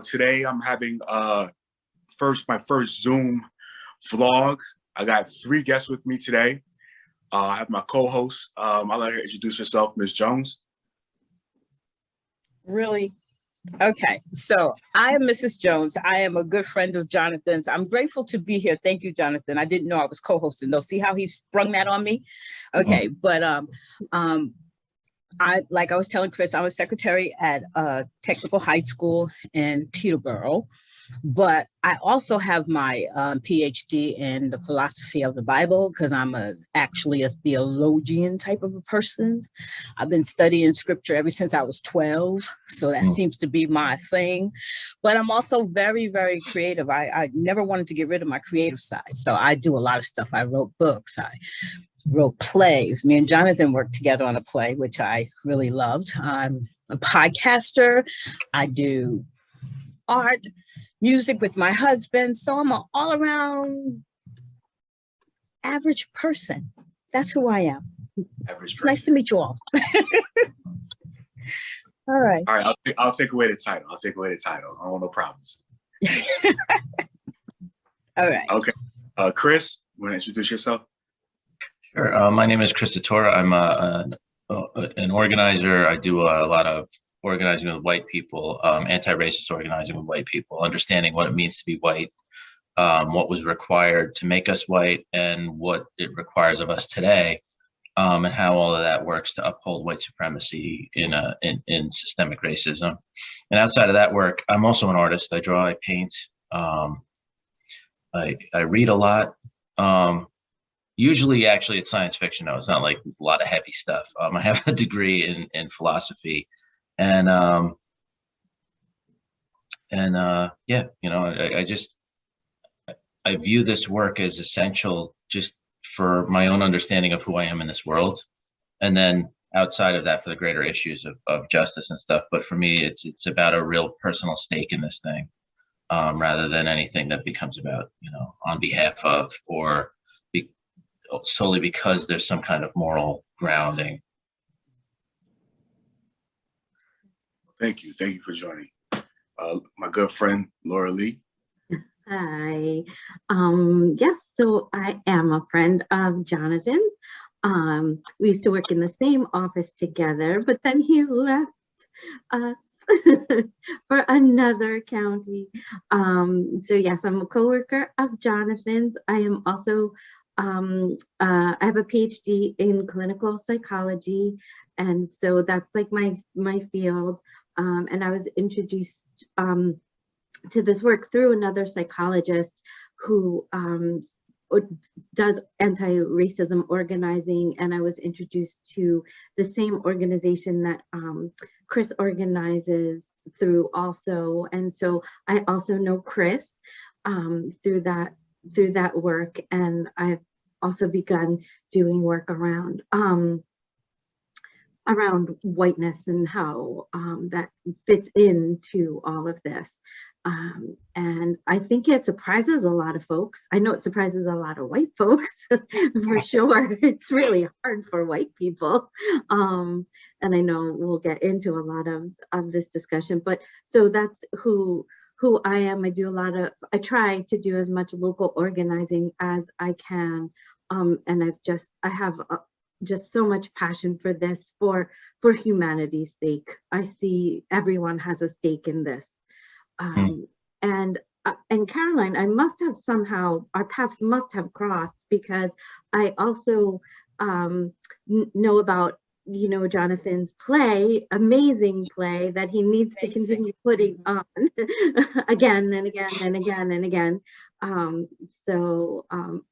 Today I'm having my first Zoom vlog. I got 3 guests with me today. I have my co-host. I'll let her introduce herself, Ms. Jones. Really? Okay, so I am Mrs. Jones. I am a good friend of Jonathan's. I'm grateful to be here. Thank you, Jonathan. I didn't know I was co-hosting though. See how he sprung that on me? Okay, but like I was telling Chris, I'm a secretary at a technical high school in Teterboro, but I also have my PhD in the philosophy of the Bible because I'm actually a theologian type of a person. I've been studying scripture ever since I was 12, so that seems to be my thing. But I'm also very, very creative. I never wanted to get rid of my creative side, so I do a lot of stuff. I wrote books. I wrote plays. Me and Jonathan worked together on a play, which I really loved. I'm a podcaster. I do art, music with my husband. So I'm an all-around average person. That's who I am. It's nice to meet you all. All right. All right, I'll take away the title. I don't want no problems. All right. Okay. Chris, you want to introduce yourself? Sure. My name is Chris Torra. I'm an organizer. I do a lot of organizing with white people, anti-racist organizing with white people, understanding what it means to be white, what was required to make us white, and what it requires of us today, and how all of that works to uphold white supremacy in systemic racism. And outside of that work, I'm also an artist. I draw, I paint, I read a lot. Usually, actually, it's science fiction, though. It's not like a lot of heavy stuff. I have a degree in philosophy, and yeah, you know, I view this work as essential just for my own understanding of who I am in this world, and then outside of that, for the greater issues of justice and stuff. But for me, it's about a real personal stake in this thing, rather than anything that becomes about, you know, on behalf of or solely because there's some kind of moral grounding. Thank you for joining. My good friend, Laura Lee. Hi. Yes, so I am a friend of Jonathan's. We used to work in the same office together, but then he left us for another county. So yes, I'm a coworker of Jonathan's. I am also I have a PhD in clinical psychology, and so that's like my field. And I was introduced to this work through another psychologist who does anti-racism organizing, and I was introduced to the same organization that Chris organizes through also. And so I also know Chris through that work, and I've also begun doing work around whiteness and how that fits into all of this. And I think it surprises a lot of folks. I know it surprises a lot of white folks for sure. It's really hard for white people. And I know we'll get into a lot of this discussion, but so that's who I am. I try to do as much local organizing as I can. And I have just so much passion for this, for humanity's sake. I see everyone has a stake in this. And Caroline, I must have somehow, our paths must have crossed, because I also know about, you know, Jonathan's play, amazing play that he needs to continue putting on again and again and again and again. So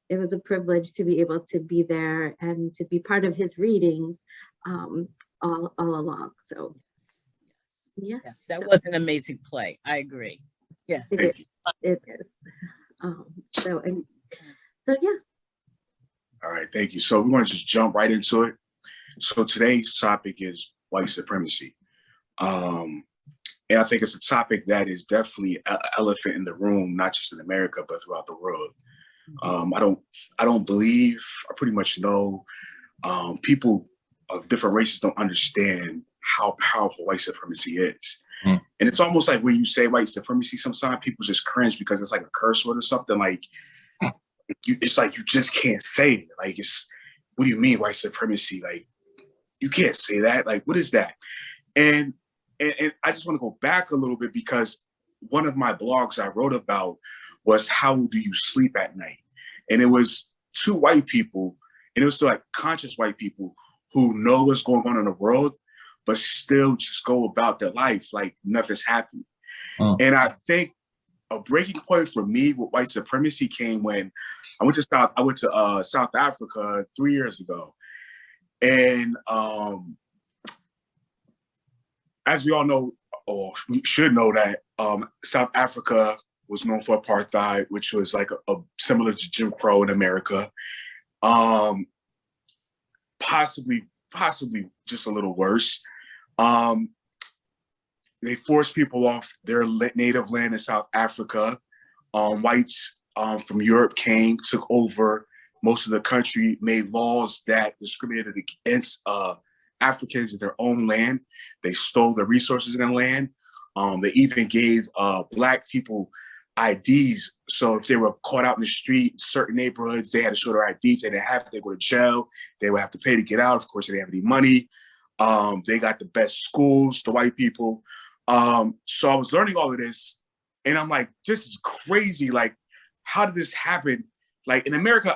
it was a privilege to be able to be there and to be part of his readings all along. So yeah, yes, that was an amazing play. I agree. Yeah, it is. So yeah. All right, thank you. So we want to just jump right into it. So today's topic is white supremacy. And I think it's a topic that is definitely an elephant in the room, not just in America, but throughout the world. I don't believe, I pretty much know people of different races don't understand how powerful white supremacy is. Mm. And it's almost like when you say white supremacy, sometimes people just cringe because it's like a curse word or something. Like, it's like you just can't say it. Like, what do you mean white supremacy? Like, you can't say that. Like, what is that? And I just want to go back a little bit, because one of my blogs I wrote about was how do you sleep at night? And it was two white people, and it was like conscious white people who know what's going on in the world, but still just go about their life like nothing's happened. Oh. And I think a breaking point for me with white supremacy came when I went to South Africa 3 years ago. And as we all know, or we should know, that South Africa was known for apartheid, which was like a similar to Jim Crow in America. Possibly just a little worse. They forced people off their native land in South Africa. Whites from Europe came, took over most of the country, made laws that discriminated against Africans in their own land. They stole the resources in the land. They even gave Black people IDs. So if they were caught out in the street, certain neighborhoods, they had to show their IDs. They didn't have to, they go to jail. They would have to pay to get out. Of course, they didn't have any money. They got the best schools, the white people. So I was learning all of this, and I'm like, this is crazy. Like, how did this happen? Like, in America,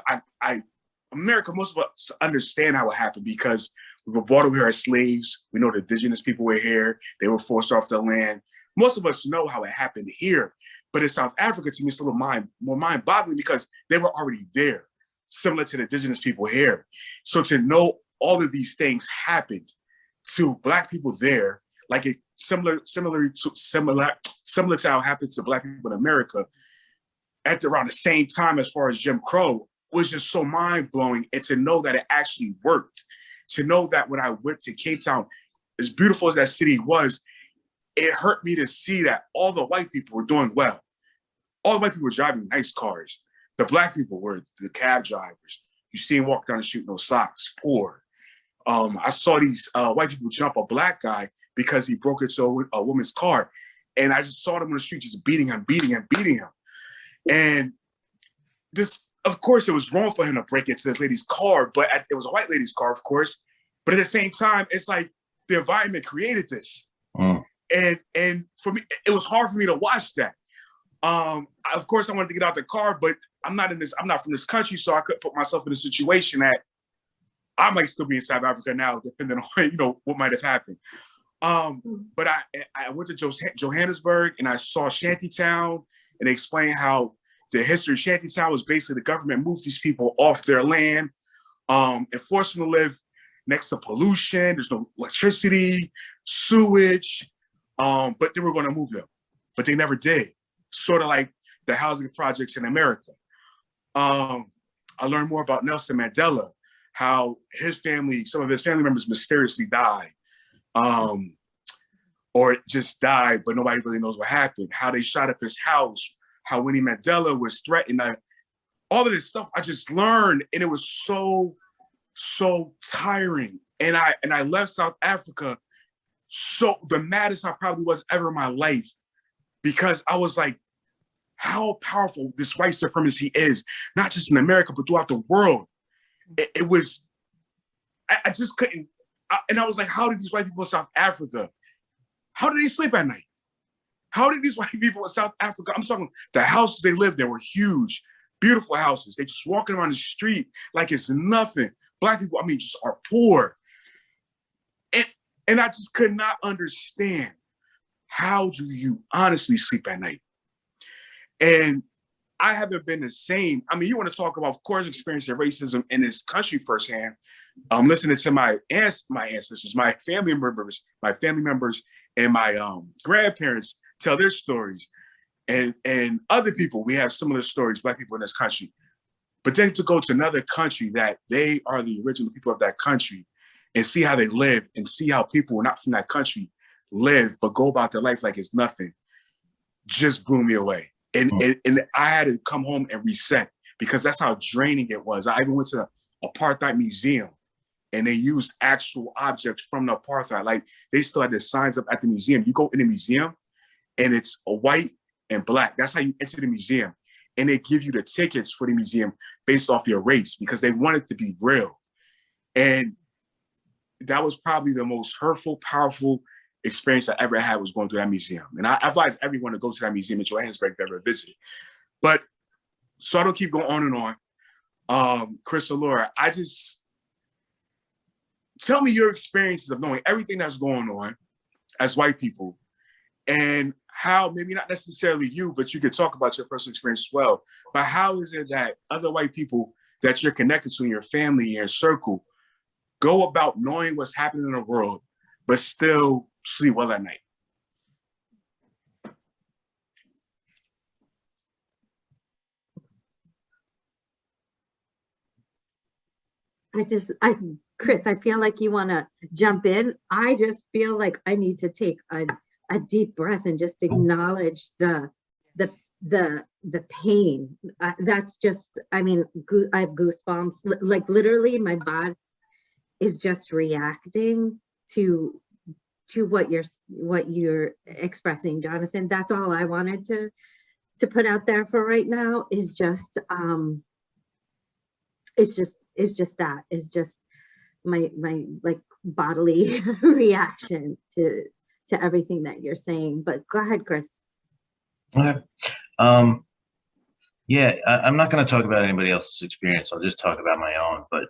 America, most of us understand how it happened because we were brought over here as slaves. We know the indigenous people were here. They were forced off their land. Most of us know how it happened here. But in South Africa, to me, it's a little more mind-boggling because they were already there, similar to the indigenous people here. So to know all of these things happened to Black people there, like it similar to how it happened to Black people in America at around the same time as far as Jim Crow, was just so mind-blowing. And to know that it actually worked, to know that when I went to Cape Town, as beautiful as that city was, it hurt me to see that all the white people were doing well. All the white people were driving nice cars. The Black people were the cab drivers. You see them walk down the street with no socks, poor. I saw these white people jump a Black guy because he broke into a woman's car. And I just saw them on the street just beating him. And this, of course, it was wrong for him to break into this lady's car, but it was a white lady's car, of course. But at the same time, it's like the environment created this. Mm. And for me, it was hard for me to watch that. Of course, I wanted to get out the car, but I'm not from this country, so I couldn't put myself in a situation that I might still be in South Africa now, depending on what might have happened. But I went to Johannesburg and I saw Shantytown, and they explained how the history of Shantytown was basically the government moved these people off their land, and forced them to live next to pollution. There's no electricity, sewage, but they were going to move them, but they never did. Sort of like the housing projects in America. I learned more about Nelson Mandela, how some of his family members mysteriously died, or just died, but nobody really knows what happened. How they shot up his house, how Winnie Mandela was threatened. All of this stuff I just learned, and it was so tiring. And I left South Africa so the maddest I probably was ever in my life, because I was like, how powerful this white supremacy is, not just in America, but throughout the world. It was, I just couldn't, and I was like, how did these white people in South Africa, how did they sleep at night? How did these white people in South Africa, I'm talking, the houses they lived in were huge, beautiful houses. They just walking around the street like it's nothing. Black people, I mean, just are poor. And I just could not understand, how do you honestly sleep at night? And I haven't been the same. I mean, you want to talk about, of course, experiencing racism in this country firsthand. Listening to my ancestors, my family members, and my grandparents tell their stories, and other people. We have similar stories, Black people in this country. But then to go to another country that they are the original people of that country, and see how they live, and see how people who are not from that country live, but go about their life like it's nothing, just blew me away. And I had to come home and reset, because that's how draining it was. I even went to the apartheid museum, and they used actual objects from the apartheid. Like they still had the signs up at the museum. You go in the museum and it's a white and black. That's how you enter the museum. And they give you the tickets for the museum based off your race because they want it to be real. And that was probably the most hurtful, powerful experience I ever had, was going through that museum. And I advise everyone to go to that museum in Johannesburg if they ever visited. But so I don't keep going on and on. Chris or Laura, tell me your experiences of knowing everything that's going on as white people, and how, maybe not necessarily you, but you could talk about your personal experience as well, but how is it that other white people that you're connected to in your family, in your circle, go about knowing what's happening in the world, but still sleep well at night? Chris, I feel like you want to jump in. I just feel like I need to take a deep breath and just acknowledge the pain. That's just, I mean, I have goosebumps. Like literally, my body is just reacting to what you're expressing, Jonathan. That's all I wanted to put out there for right now. Is just it's just my like bodily reaction to everything that you're saying. But go ahead, Chris. Okay. Yeah, I'm not going to talk about anybody else's experience. I'll just talk about my own. But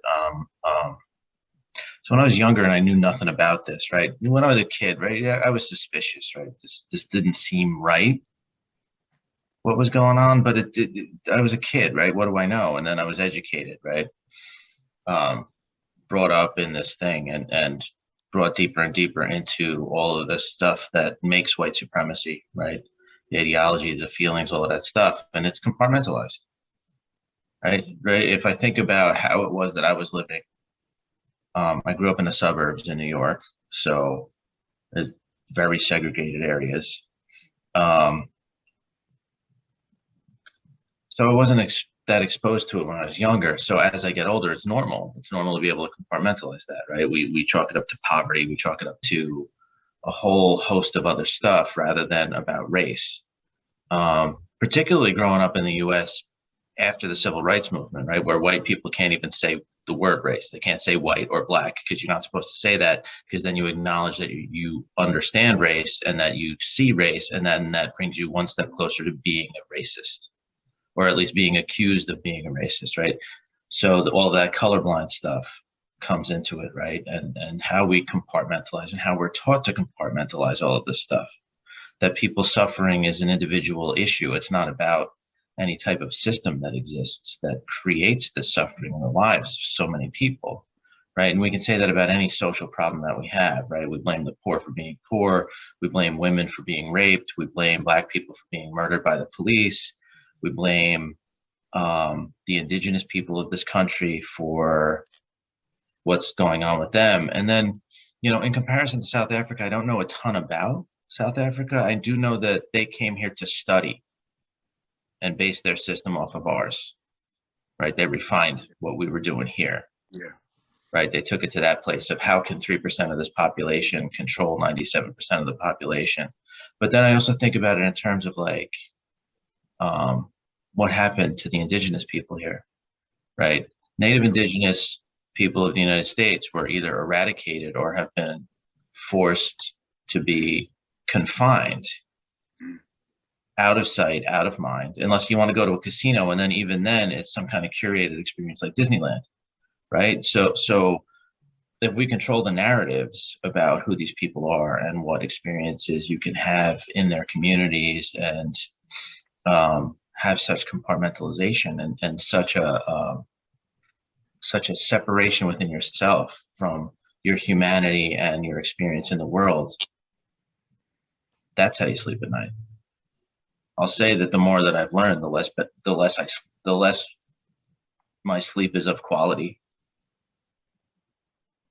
so when I was younger and I knew nothing about this, right? When I was a kid, right, I was suspicious, right? This didn't seem right, what was going on, but I was a kid, right? What do I know? And then I was educated, right? Brought up in this thing and brought deeper and deeper into all of this stuff that makes white supremacy, right? The ideology, the feelings, all of that stuff, and it's compartmentalized, right? If I think about how it was that I was living, I grew up in the suburbs in New York, so very segregated areas. So I wasn't that exposed to it when I was younger. So as I get older, it's normal. It's normal to be able to compartmentalize that, right? We chalk it up to poverty. We chalk it up to a whole host of other stuff rather than about race. Particularly growing up in the U.S. after the civil rights movement, right, where white people can't even say the word race. They can't say white or black because you're not supposed to say that, because then you acknowledge that you understand race and that you see race, and then that brings you one step closer to being a racist, or at least being accused of being a racist, right? So all that colorblind stuff comes into it, right? And how we compartmentalize and how we're taught to compartmentalize all of this stuff. That people suffering is an individual issue. It's not about any type of system that exists that creates the suffering in the lives of so many people, right? And we can say that about any social problem that we have, right? We blame the poor for being poor. We blame women for being raped. We blame Black people for being murdered by the police. We blame the indigenous people of this country for what's going on with them. And then, you know, in comparison to South Africa, I don't know a ton about South Africa. I do know that they came here to study and base their system off of ours, right? They refined what we were doing here. Yeah. Right. They took it to that place of how can 3% of this population control 97% of the population. But then I also think about it in terms of like, what happened to the indigenous people here, right? Native indigenous people of the United States were either eradicated or have been forced to be confined, out of sight, out of mind, unless you want to go to a casino. And then even then it's some kind of curated experience like Disneyland, right? So if we control the narratives about who these people are and what experiences you can have in their communities, and have such compartmentalization and such a separation within yourself from your humanity and your experience in the world, that's how you sleep at night. I'll say that the more that I've learned, the less my sleep is of quality,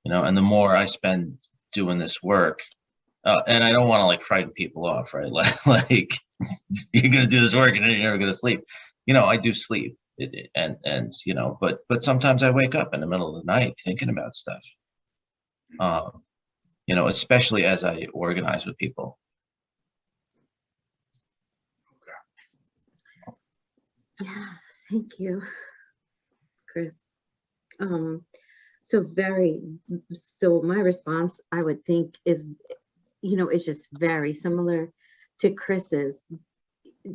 you know, and the more I spend doing this work, and I don't want to like frighten people off, right? Like you're going to do this work and then you're never going to sleep. You know, I do sleep, and you know, but sometimes I wake up in the middle of the night thinking about stuff, You know, especially as I organize with people. Yeah, thank you, Chris. So my response, I would think, is, you know, it's just very similar to Chris's.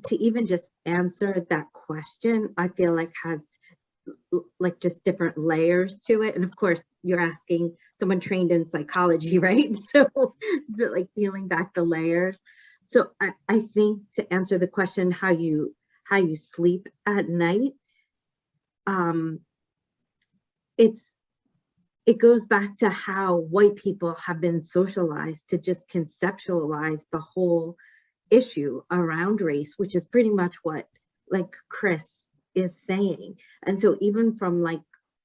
To even just answer that question, I feel like has like just different layers to it. And of course, you're asking someone trained in psychology, right? So like peeling back the layers. So I think to answer the question, how you sleep at night, it goes back to how white people have been socialized to just conceptualize the whole issue around race, which is pretty much what like Chris is saying. And so even from like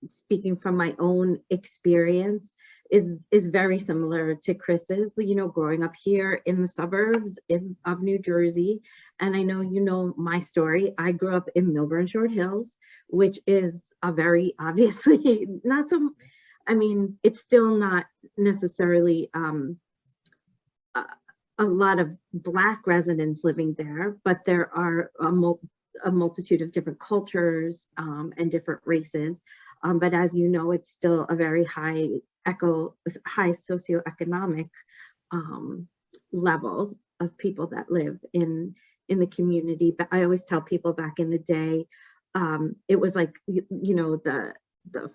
speaking from my own experience is very similar to Chris's, you know, growing up here in the suburbs of New Jersey. And I know, you know, my story, I grew up in Milburn Short Hills, which is a very obviously not so, I mean, it's still not necessarily a lot of Black residents living there, but there are a multitude of different cultures and different races. But as you know, it's still a very high socioeconomic level of people that live in the community. But I always tell people back in the day, it was like, you know, the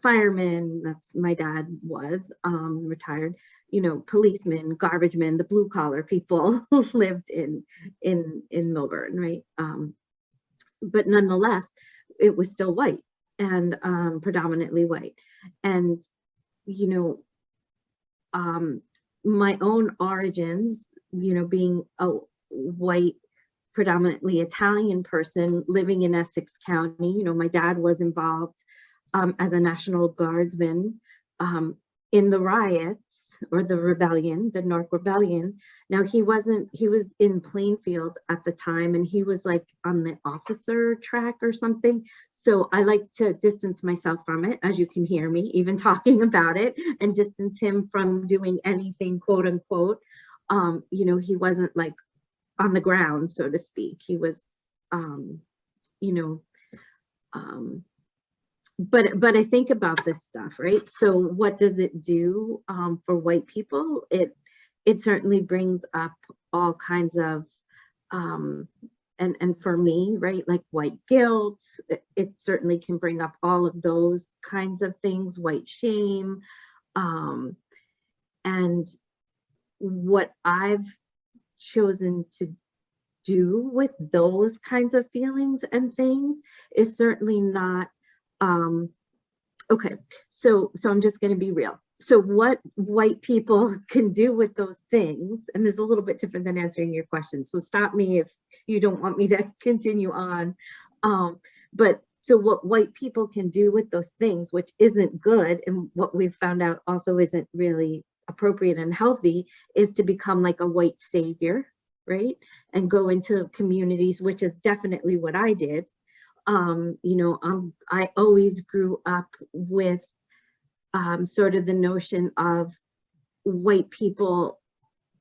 firemen, that's my dad was retired, you know, policemen, garbage men, the blue collar people who lived in Milburn, right? But nonetheless, it was still white and predominantly white. And, you know, my own origins, you know, being a white, predominantly Italian person living in Essex County, you know, my dad was involved as a National Guardsman in the riots or the rebellion, the Newark Rebellion. Now he was in Plainfield at the time, and he was like on the officer track or something. So I like to distance myself from it, as you can hear me even talking about it, and distance him from doing anything, quote unquote. You know, he wasn't like on the ground, so to speak. He was, you know, but I think about this stuff, right? So what does it do for white people? It certainly brings up all kinds of, and for me, right, like white guilt, it certainly can bring up all of those kinds of things, white shame. And what I've chosen to do with those kinds of feelings and things is certainly not, okay, so I'm just going to be real. So what white people can do with those things, and this is a little bit different than answering your question, so stop me if you don't want me to continue on. But so what white people can do with those things, which isn't good, and what we've found out also isn't really appropriate and healthy, is to become like a white savior, right? And go into communities, which is definitely what I did. You know, I always grew up with sort of the notion of white people,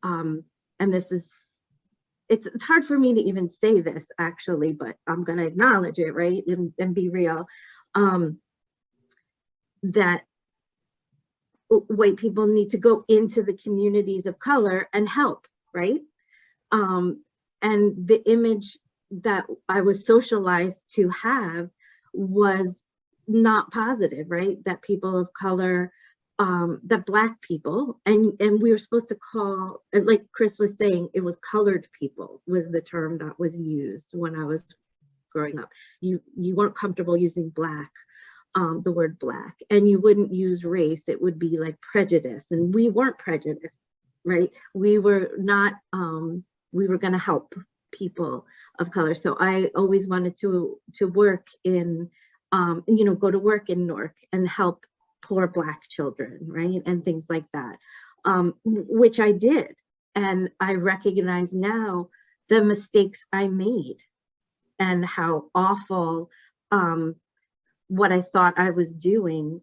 and this is, it's hard for me to even say this actually, but I'm going to acknowledge it, right? And be real, that white people need to go into the communities of color and help, right? And the image that I was socialized to have was not positive, right? That people of color, that Black people, and we were supposed to call, like Chris was saying, it was colored people was the term that was used when I was growing up. You weren't comfortable using Black, the word Black, and you wouldn't use race. It would be like prejudice, and we weren't prejudiced, right? We were not, we were going to help people of color. So I always wanted to work in, you know, go to work in Newark and help poor Black children, right? And things like that, which I did. And I recognize now the mistakes I made and how awful what I thought I was doing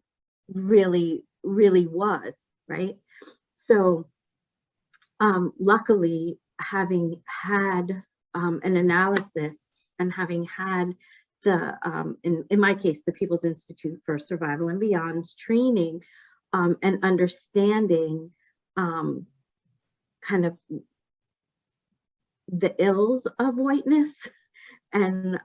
really was, right? So luckily, having had an analysis and having had the, in my case, the People's Institute for Survival and Beyond's training and understanding kind of the ills of whiteness and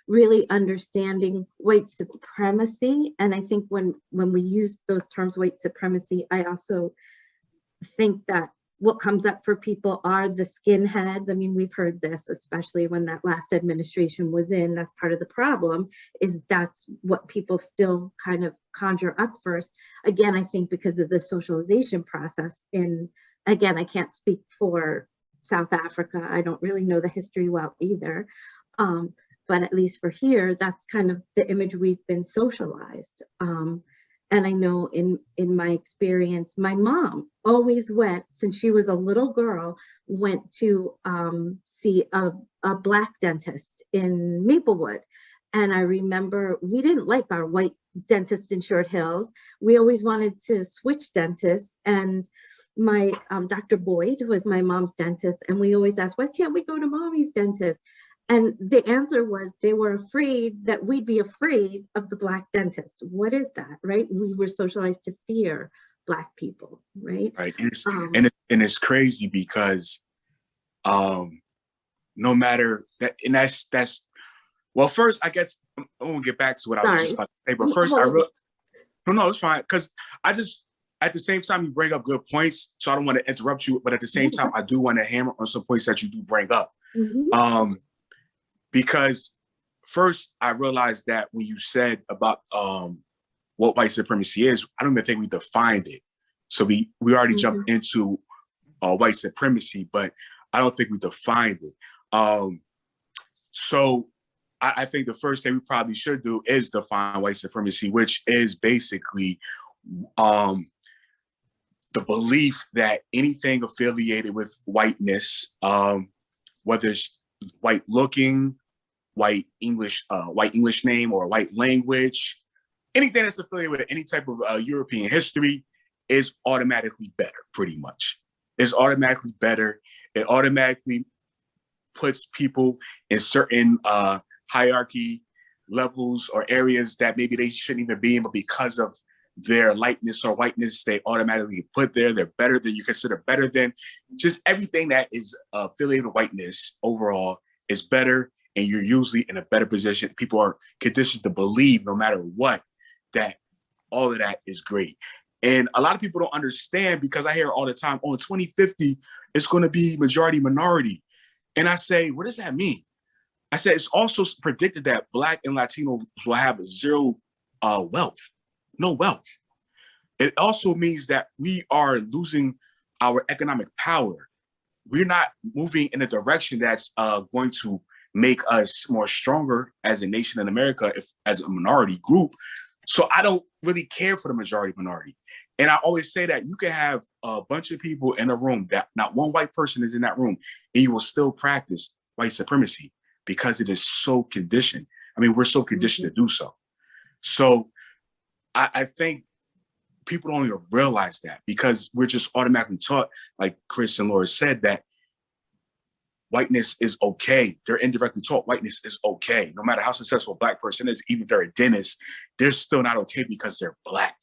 really understanding white supremacy. And I think when we use those terms, white supremacy, I also think that what comes up for people are the skinheads. I mean, we've heard this, especially when that last administration was in. That's part of the problem, is that's what people still kind of conjure up first. Again, I think because of the socialization process again, I can't speak for South Africa. I don't really know the history well either. But at least for here, that's kind of the image we've been socialized. And I know in my experience, my mom always went, since she was a little girl, went to see a Black dentist in Maplewood. And I remember we didn't like our white dentist in Short Hills. We always wanted to switch dentists. And my Dr. Boyd was my mom's dentist. And we always asked, why can't we go to mommy's dentist? And the answer was they were afraid that we'd be afraid of the Black dentist. What is that, right? We were socialized to fear Black people, right? Right. And it's crazy because no matter that, and that's well, first, I guess I won't get back to what I was just about to say, but first no, it's fine. Because at the same time, you bring up good points, so I don't want to interrupt you, but at the same time, I do want to hammer on some points that you do bring up. Because first, I realized that when you said about what white supremacy is, I don't even think we defined it. So we already jumped into white supremacy, but I don't think we defined it. So I think the first thing we probably should do is define white supremacy, which is basically the belief that anything affiliated with whiteness, whether it's white looking, white English name, or white language, anything that's affiliated with any type of European history is automatically better, pretty much. It's automatically better. It automatically puts people in certain hierarchy levels or areas that maybe they shouldn't even be in, but because of their lightness or whiteness, they automatically put there. They're better than, you consider better than. Just everything that is affiliated with whiteness overall is better, and you're usually in a better position. People are conditioned to believe, no matter what, that all of that is great. And a lot of people don't understand, because I hear all the time, oh, in 2050, it's going to be majority minority. And I say, what does that mean? I said, it's also predicted that Black and Latinos will have zero wealth, no wealth. It also means that we are losing our economic power. We're not moving in a direction that's going to make us more stronger as a nation in America, as a minority group. So I don't really care for the majority minority. And I always say that you can have a bunch of people in a room that not one white person is in that room, and you will still practice white supremacy because it is so conditioned. I mean, we're so conditioned to do so. So I think people don't even realize that, because we're just automatically taught, like Chris and Laura said, that whiteness is okay. They're indirectly taught whiteness is okay. No matter how successful a Black person is, even if they're a dentist, they're still not okay because they're Black.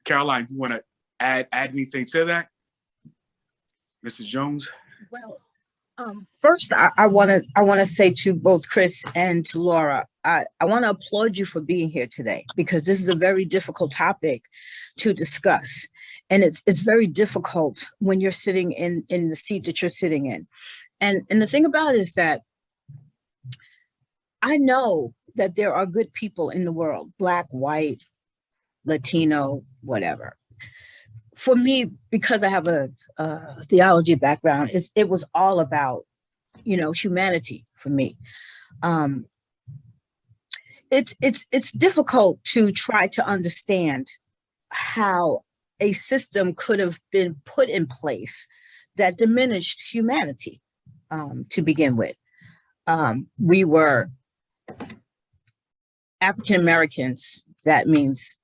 Caroline, do you want to add anything to that? Mrs. Jones? Well, first, I want to say to both Chris and to Laura, I want to applaud you for being here today, because this is a very difficult topic to discuss. And it's very difficult when you're sitting in the seat that you're sitting in. And the thing about it is that I know that there are good people in the world, Black, white, Latino, whatever. For me, because I have a theology background, it was all about, humanity for me. It's difficult to try to understand how a system could have been put in place that diminished humanity to begin with. We were African Americans. That means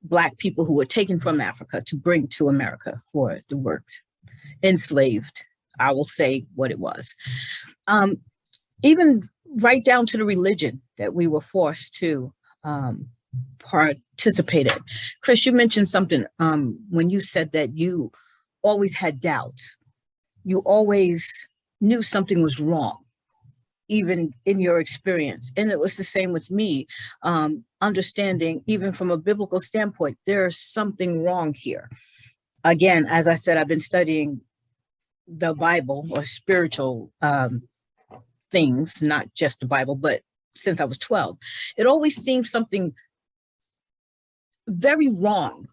Black people who were taken from Africa to bring to America for the work, enslaved. I will say what it was. Even right down to the religion that we were forced to participate in. Chris, you mentioned something when you said that you always had doubts. You always knew something was wrong, even in your experience. And it was the same with me, understanding, even from a biblical standpoint, there's something wrong here. Again, as I said, I've been studying the Bible or spiritual things, not just the Bible, but since I was 12. It always seemed something very wrong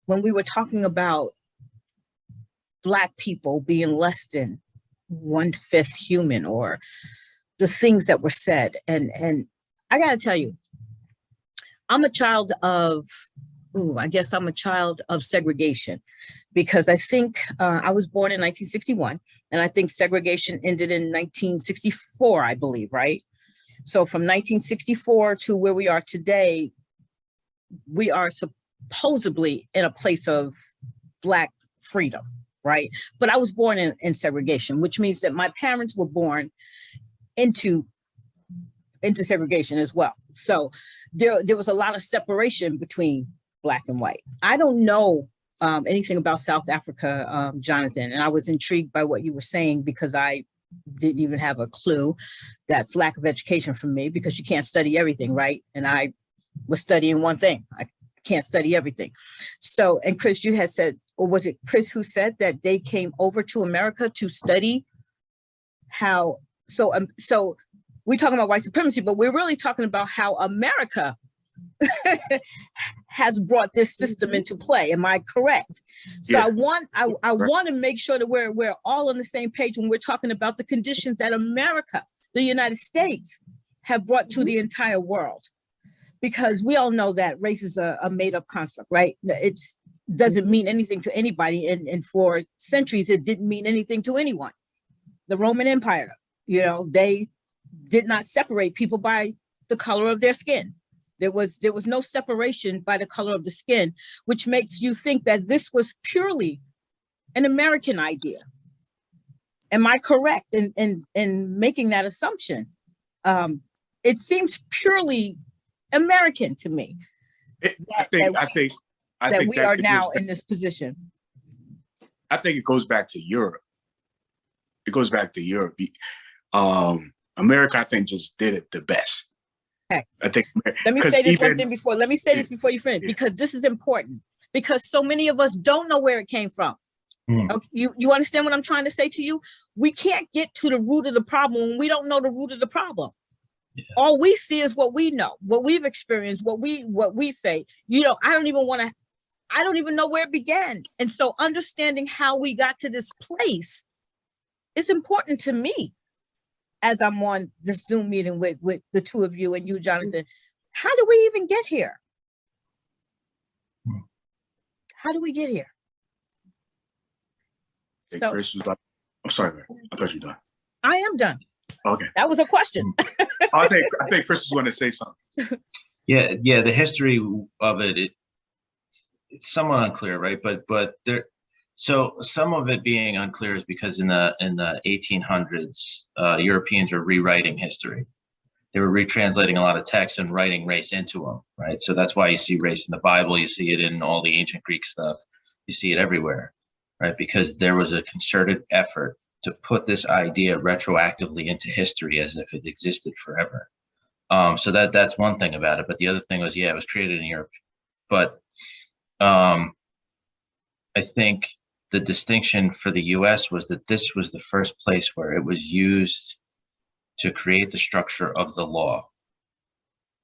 when we were talking about Black people being less than 1/5 human, or the things that were said. And I gotta tell you, I'm a child of, I guess I'm a child of segregation, because I think I was born in 1961, and I think segregation ended in 1964, I believe, right? So from 1964 to where we are today, we are supposedly in a place of Black freedom, right? But I was born in segregation, which means that my parents were born into segregation as well. So there was a lot of separation between Black and white. I don't know anything about South Africa, Jonathan, and I was intrigued by what you were saying, because I didn't even have a clue. That's lack of education for me, because you can't study everything, right? And I was studying one thing. I can't study everything. So, and Chris, you had said, or was it Chris who said that they came over to America to study how, so we're talking about white supremacy, but we're really talking about how America has brought this system into play. Am I correct? So yeah. I want to make sure that we're all on the same page when we're talking about the conditions that America, the United States, have brought to the entire world. Because we all know that race is a made-up construct, right? It doesn't mean anything to anybody, and for centuries it didn't mean anything to anyone. The Roman Empire, they did not separate people by the color of their skin. There was no separation by the color of the skin, which makes you think that this was purely an American idea. Am I correct in making that assumption? It seems purely American to me. I think we are now in this position. I think it goes back to Europe. It goes back to Europe. America, I think, just did it the best. Okay. I think. Let me say this one thing before. Let me say this before you finish, because this is important. Because so many of us don't know where it came from. Okay, you understand what I'm trying to say to you? We can't get to the root of the problem when we don't know the root of the problem. Yeah. All we see is what we know, what we've experienced, what we say. I don't even know where it began. And so understanding how we got to this place is important to me as I'm on this Zoom meeting with the two of you and you, Jonathan. How do we even get here? How do we get here? Hey, so, Chris was like, I'm sorry, man. I thought you were done. I am done. Okay. That was a question. I think Chris was going to say something. Yeah. The history of it's somewhat unclear, right? But there, so some of it being unclear is because in the 1800s, Europeans were rewriting history. They were retranslating a lot of texts and writing race into them, right? So that's why you see race in the Bible. You see it in all the ancient Greek stuff. You see it everywhere, right? Because there was a concerted effort to put this idea retroactively into history as if it existed forever. So that's one thing about it. But the other thing was, it was created in Europe. But I think the distinction for the US was that this was the first place where it was used to create the structure of the law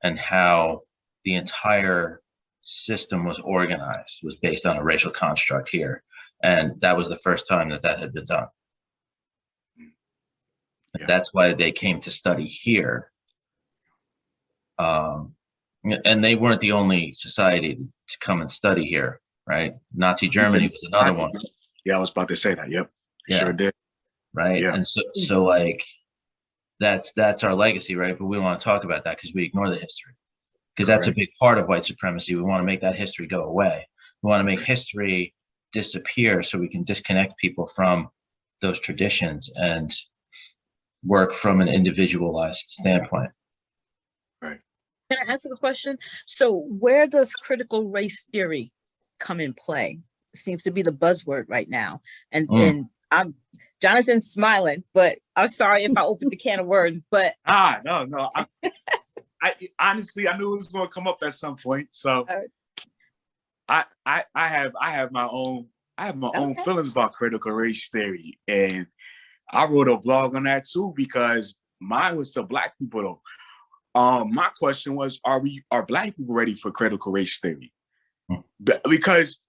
and how the entire system was organized was based on a racial construct here. And that was the first time that had been done. Yeah. That's why they came to study here. And they weren't the only society to come and study here, right? Nazi Germany was another one. Yeah, I was about to say that. Yep. Yeah. Sure did. Right. Yeah. And so like that's our legacy, right? But we want to talk about that because we ignore the history. because that's a big part of white supremacy. We want to make that history go away. We want to make history disappear so we can disconnect people from those traditions and work from an individualized standpoint. Right. Can I ask a question? So where does critical race theory come in play? It seems to be the buzzword right now. And I'm Jonathan's smiling, but I'm sorry if I opened the can of worms, but no. I honestly, I knew it was going to come up at some point. So I have my own feelings about critical race theory, and I wrote a blog on that too because mine was to Black people though. My question was, are Black people ready for critical race theory? Because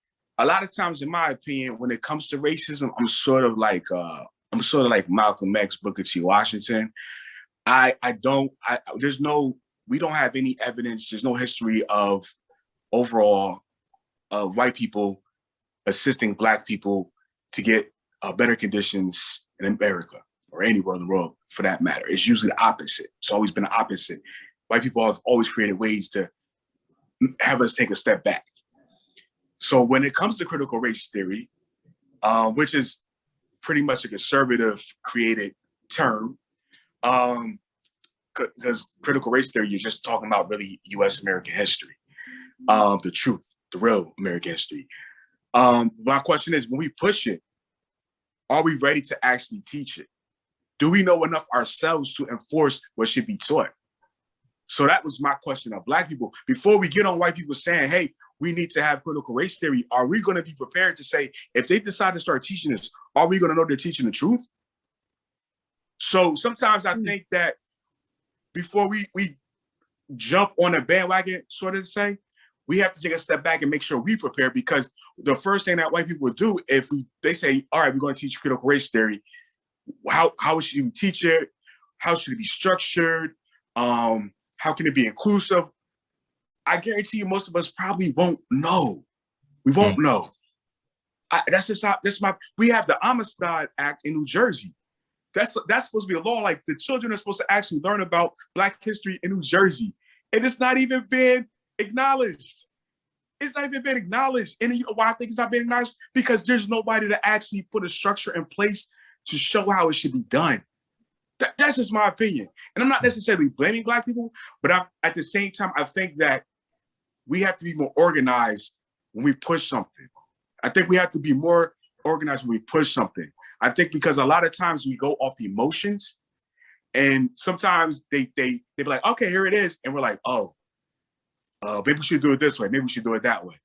a lot of times, in my opinion, when it comes to racism, I'm sort of like Malcolm X, Booker T. Washington. We don't have any evidence. There's no history of overall white people assisting Black people to get better conditions in America or anywhere in the world for that matter. It's usually the opposite. It's always been the opposite. White people have always created ways to have us take a step back. So when it comes to critical race theory, which is pretty much a conservative created term, because critical race theory, you're just talking about really U.S. American history, the truth, the real American history. My question is, when we push it, are we ready to actually teach it? Do we know enough ourselves to enforce what should be taught? So that was my question of Black people. Before we get on white people saying, hey, we need to have critical race theory, are we going to be prepared to say, if they decide to start teaching this, are we going to know they're teaching the truth? So sometimes I think that before we jump on a bandwagon, sort of say, we have to take a step back and make sure we prepare, because the first thing that white people would do if they say, all right, we're going to teach critical race theory, how should we teach it? How should it be structured? How can it be inclusive? I guarantee you most of us probably won't know. We won't know. We have the Amistad Act in New Jersey. That's supposed to be a law. Like, the children are supposed to actually learn about Black history in New Jersey. And it's not even been acknowledged. It's not even been acknowledged. And you know why I think it's not being acknowledged? Because there's nobody to actually put a structure in place to show how it should be done. That's just my opinion. And I'm not necessarily blaming Black people, but at the same time, I think that we have to be more organized when we push something. I think we have to be more organized when we push something. I think because a lot of times we go off emotions, and sometimes they be like, okay, here it is. And we're like, maybe we should do it this way. Maybe we should do it that way.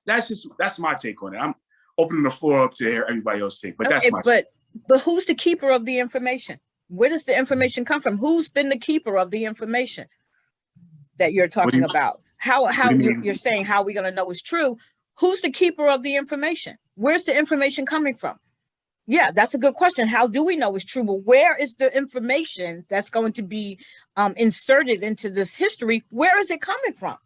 That's my take on it. I'm opening the floor up to hear everybody else take, but that's my take. But who's the keeper of the information? Where does the information come from? Who's been the keeper of the information that you're talking about? How you're saying, how are we going to know it's true? Who's the keeper of the information? Where's the information coming from? Yeah, that's a good question. How do we know it's true? But where is the information that's going to be inserted into this history? Where is it coming from?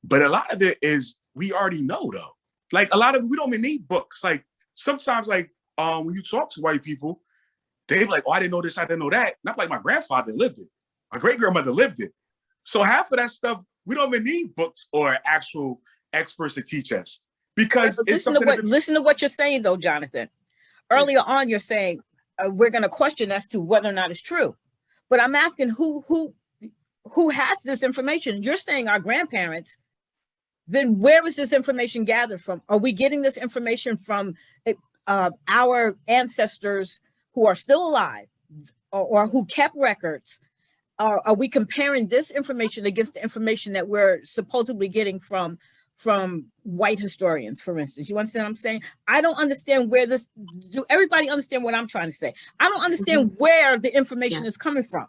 But a lot of it is, we already know though. Like, a lot of it, we don't even need books. Like, sometimes, like, when you talk to white people, they're like, oh, I didn't know this, I didn't know that. Not like my grandfather lived it. My great-grandmother lived it. So half of that stuff, we don't even need books or actual experts to teach us. Because listen to what you're saying though, Jonathan. Earlier on, you're saying we're going to question as to whether or not it's true. But I'm asking who has this information? You're saying our grandparents. Then where is this information gathered from? Are we getting this information from our ancestors who are still alive or who kept records? Are we comparing this information against the information that we're supposedly getting from white historians, for instance? You understand what I'm saying? I don't understand where this, do everybody understand what I'm trying to say? I don't understand where the information is coming from.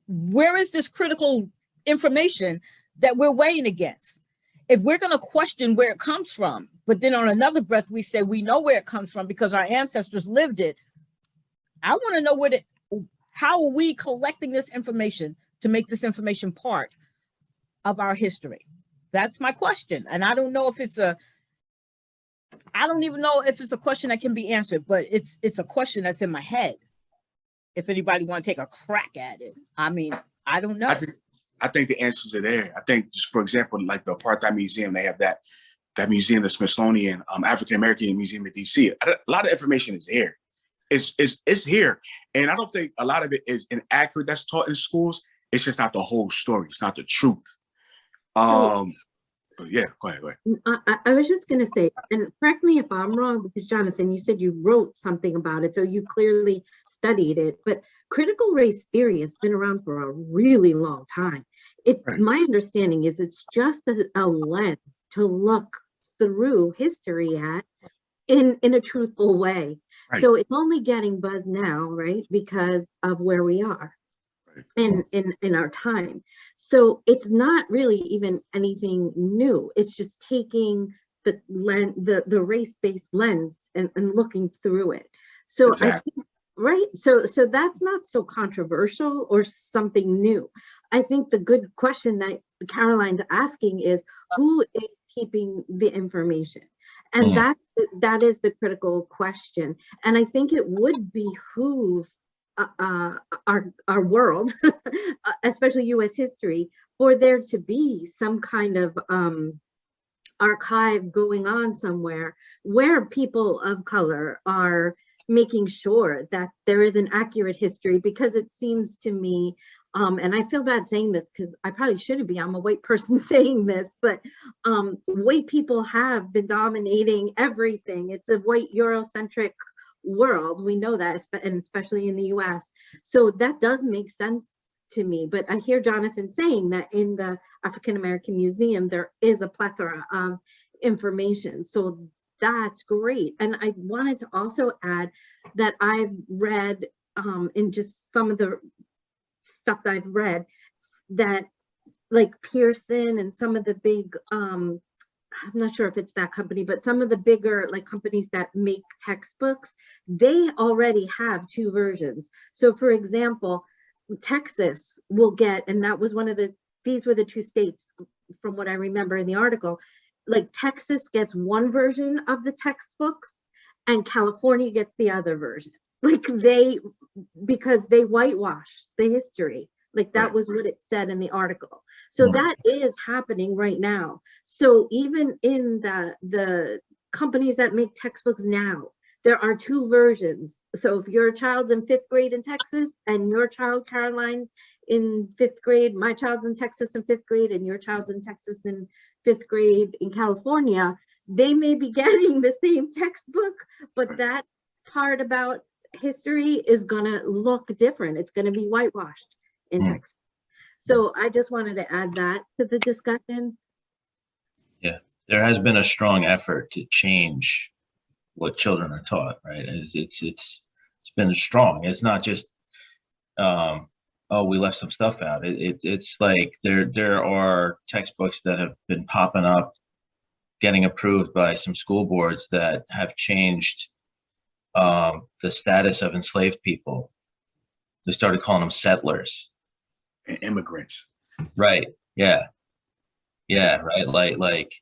Where is this critical information that we're weighing against? If we're going to question where it comes from, but then on another breath, we say we know where it comes from because our ancestors lived it. I want to know how are we collecting this information to make this information part of our history? That's my question. And I don't know if I don't even know if it's a question that can be answered, but it's a question that's in my head. If anybody want to take a crack at it, I mean, I don't know. I think the answers are there. I think, just for example, like the Apartheid Museum, they have that museum, the Smithsonian African American Museum in DC. A lot of information is here. It's here, and I don't think a lot of it is inaccurate that's taught in schools. It's just not the whole story. It's not the truth. Yeah, go ahead. I was just going to say, and correct me if I'm wrong, because Jonathan, you said you wrote something about it, so you clearly studied it, but critical race theory has been around for a really long time. Right. My understanding is it's just a lens to look through history at in a truthful way. Right. So it's only getting buzz now, right, because of where we are in our time. So it's not really even anything new. It's just taking the race-based lens and looking through it. So exactly. I think, right, so that's not so controversial or something new. I think the good question that Caroline's asking is, who is keeping the information? And that is the critical question. And I think it would behoove our world, especially U.S. history, for there to be some kind of archive going on somewhere where people of color are making sure that there is an accurate history, because it seems to me, and I feel bad saying this because I probably shouldn't be, I'm a white person saying this, but white people have been dominating everything. It's a white Eurocentric world. We know that, and especially in the US. So that does make sense to me. But I hear Jonathan saying that in the African American Museum, there is a plethora of information. So that's great. And I wanted to also add that I've read in just some of the stuff that I've read, that like Pearson and some of the big, I'm not sure if it's that company, but some of the bigger like companies that make textbooks, they already have two versions. So for example, Texas will get, and that was one of these were the two states from what I remember in the article, like Texas gets one version of the textbooks and California gets the other version. Like because they whitewashed the history. Like that was what it said in the article. So that is happening right now. So even in the companies that make textbooks now, there are two versions. So if your child's in 5th grade in Texas and your child, Caroline's, in 5th grade, my child's in Texas in 5th grade, and your child's in Texas in 5th grade in California, they may be getting the same textbook, but that part about history is gonna look different. It's gonna be whitewashed in Texas. So I just wanted to add that to the discussion. Yeah, there has been a strong effort to change what children are taught, right? It's been strong. It's not just oh, we left some stuff out. It's like there are textbooks that have been popping up, getting approved by some school boards that have changed the status of enslaved people. They started calling them settlers and immigrants. Right. Yeah. Yeah. Right. Like,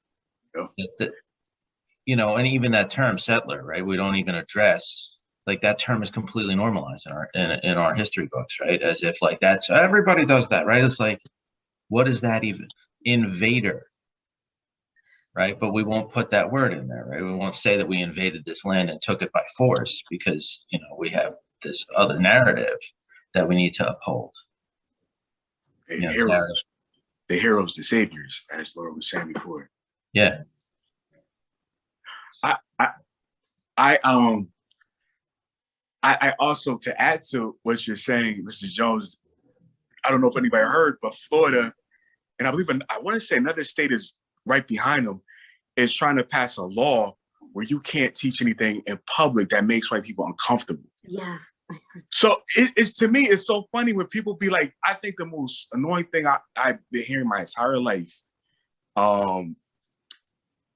you know, and even that term settler, right? We don't even address, like, that term is completely normalized in our history books, right? As if like that's, everybody does that, right? It's like, what is that even? Invader, right? But we won't put that word in there, right? We won't say that we invaded this land and took it by force, because, you know, we have this other narrative that we need to uphold. The heroes, the saviors, as Laura was saying before. Yeah. I also, to add to what you're saying, Mrs. Jones, I don't know if anybody heard, but Florida, and I believe I want to say another state is right behind them, is trying to pass a law where you can't teach anything in public that makes white people uncomfortable. Yeah. So it's, to me, it's so funny when people be like, I think the most annoying thing I've been hearing my entire life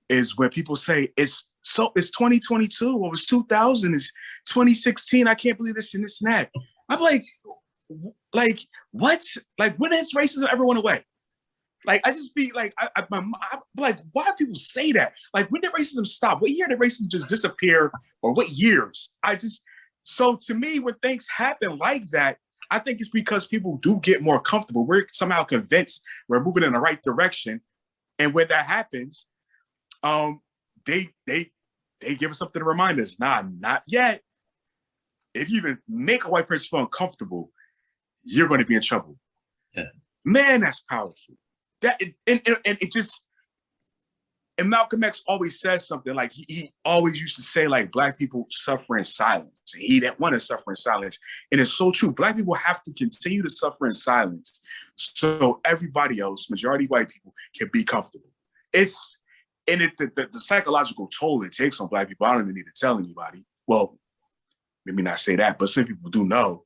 is when people say it's 2022, or it's 2000, it's 2016, I can't believe this and this and that. I'm like what? Like, when has racism ever went away? Like, I just be like, I'm like, why do people say that? Like, when did racism stop? What year did racism just disappear? Or what years? So to me, when things happen like that, I think it's because people do get more comfortable. We're somehow convinced we're moving in the right direction. And when that happens, they give us something to remind us, nah, not yet. If you even make a white person feel uncomfortable, you're going to be in trouble. Yeah. Man, that's powerful. That and it just, and Malcolm X always says something like he always used to say like Black people suffer in silence. He didn't want to suffer in silence. And it's so true. Black people have to continue to suffer in silence so everybody else, majority white people, can be comfortable. It's, and the psychological toll it takes on Black people, I don't even need to tell anybody. Well, maybe not say that, but some people do know.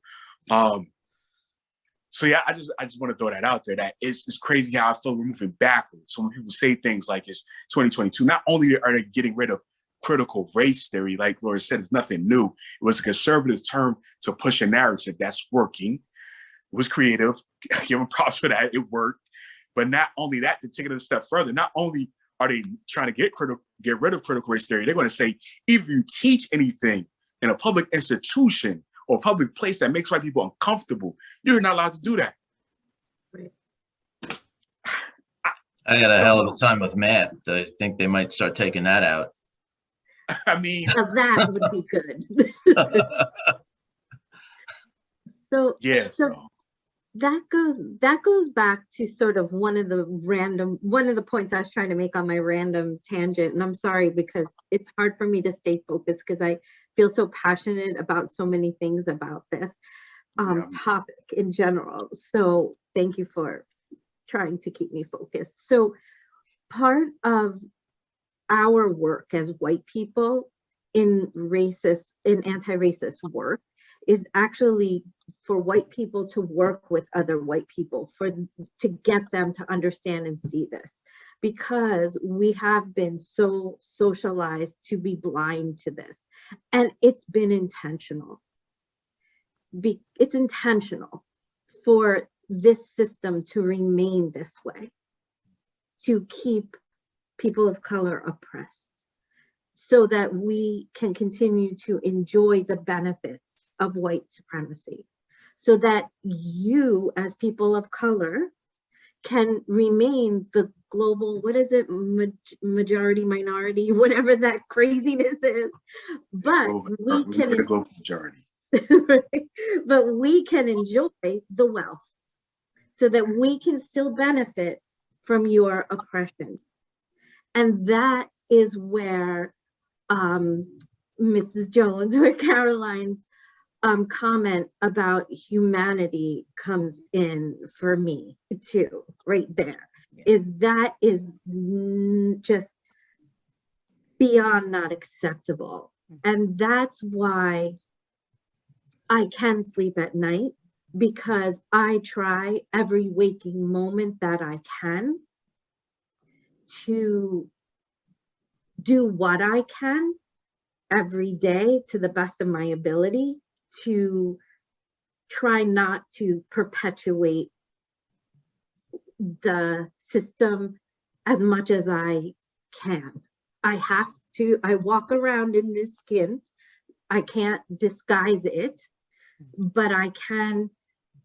So yeah, I just want to throw that out there, that it's crazy how I feel we're moving backwards. So when people say things like it's 2022, not only are they getting rid of critical race theory, like Laura said, it's nothing new. It was a conservative term to push a narrative that's working. It was creative, give them props for that, it worked. But not only that, to take it a step further, not only are they trying to get rid of critical race theory, they're going to say, if you teach anything in a public institution or public place that makes white people uncomfortable, you're not allowed to do that. Right. I had a hell of a time with math. I think they might start taking that out. I mean, now that would be good. So yeah. So that goes back to sort of one of the points I was trying to make on my random tangent. And I'm sorry, because it's hard for me to stay focused because I feel so passionate about so many things about this topic in general. So thank you for trying to keep me focused. So part of our work as white people in anti-racist work is actually for white people to work with other white people, to get them to understand and see this, because we have been so socialized to be blind to this. And it's been intentional. It's intentional for this system to remain this way, to keep people of color oppressed, so that we can continue to enjoy the benefits of white supremacy, so that you as people of color can remain the global, what is it, majority, minority, whatever that craziness is, but we can, the global majority. but we can enjoy the wealth so that we can still benefit from your oppression. And that is where Mrs. Jones, where Caroline's comment about humanity comes in for me too, right there. Is just beyond not acceptable. And that's why I can sleep at night, because I try every waking moment that I can to do what I can every day to the best of my ability to try not to perpetuate the system as much as I can. I walk around in this skin. I can't disguise it, but I can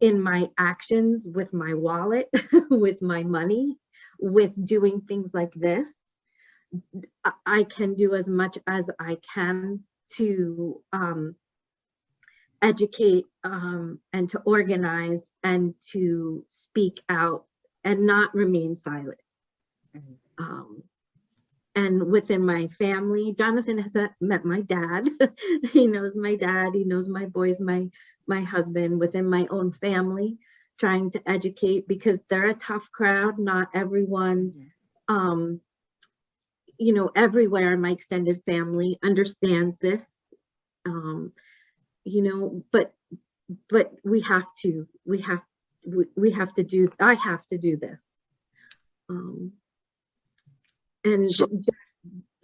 in my actions, with my wallet, with my money, with doing things like this. I can do as much as I can to educate and to organize and to speak out and not remain silent. And within my family, Jonathan has met my dad. He knows my dad, he knows my boys, my husband. Within my own family, trying to educate, because they're a tough crowd. Not everyone, everywhere in my extended family understands this, but I have to do this. And so,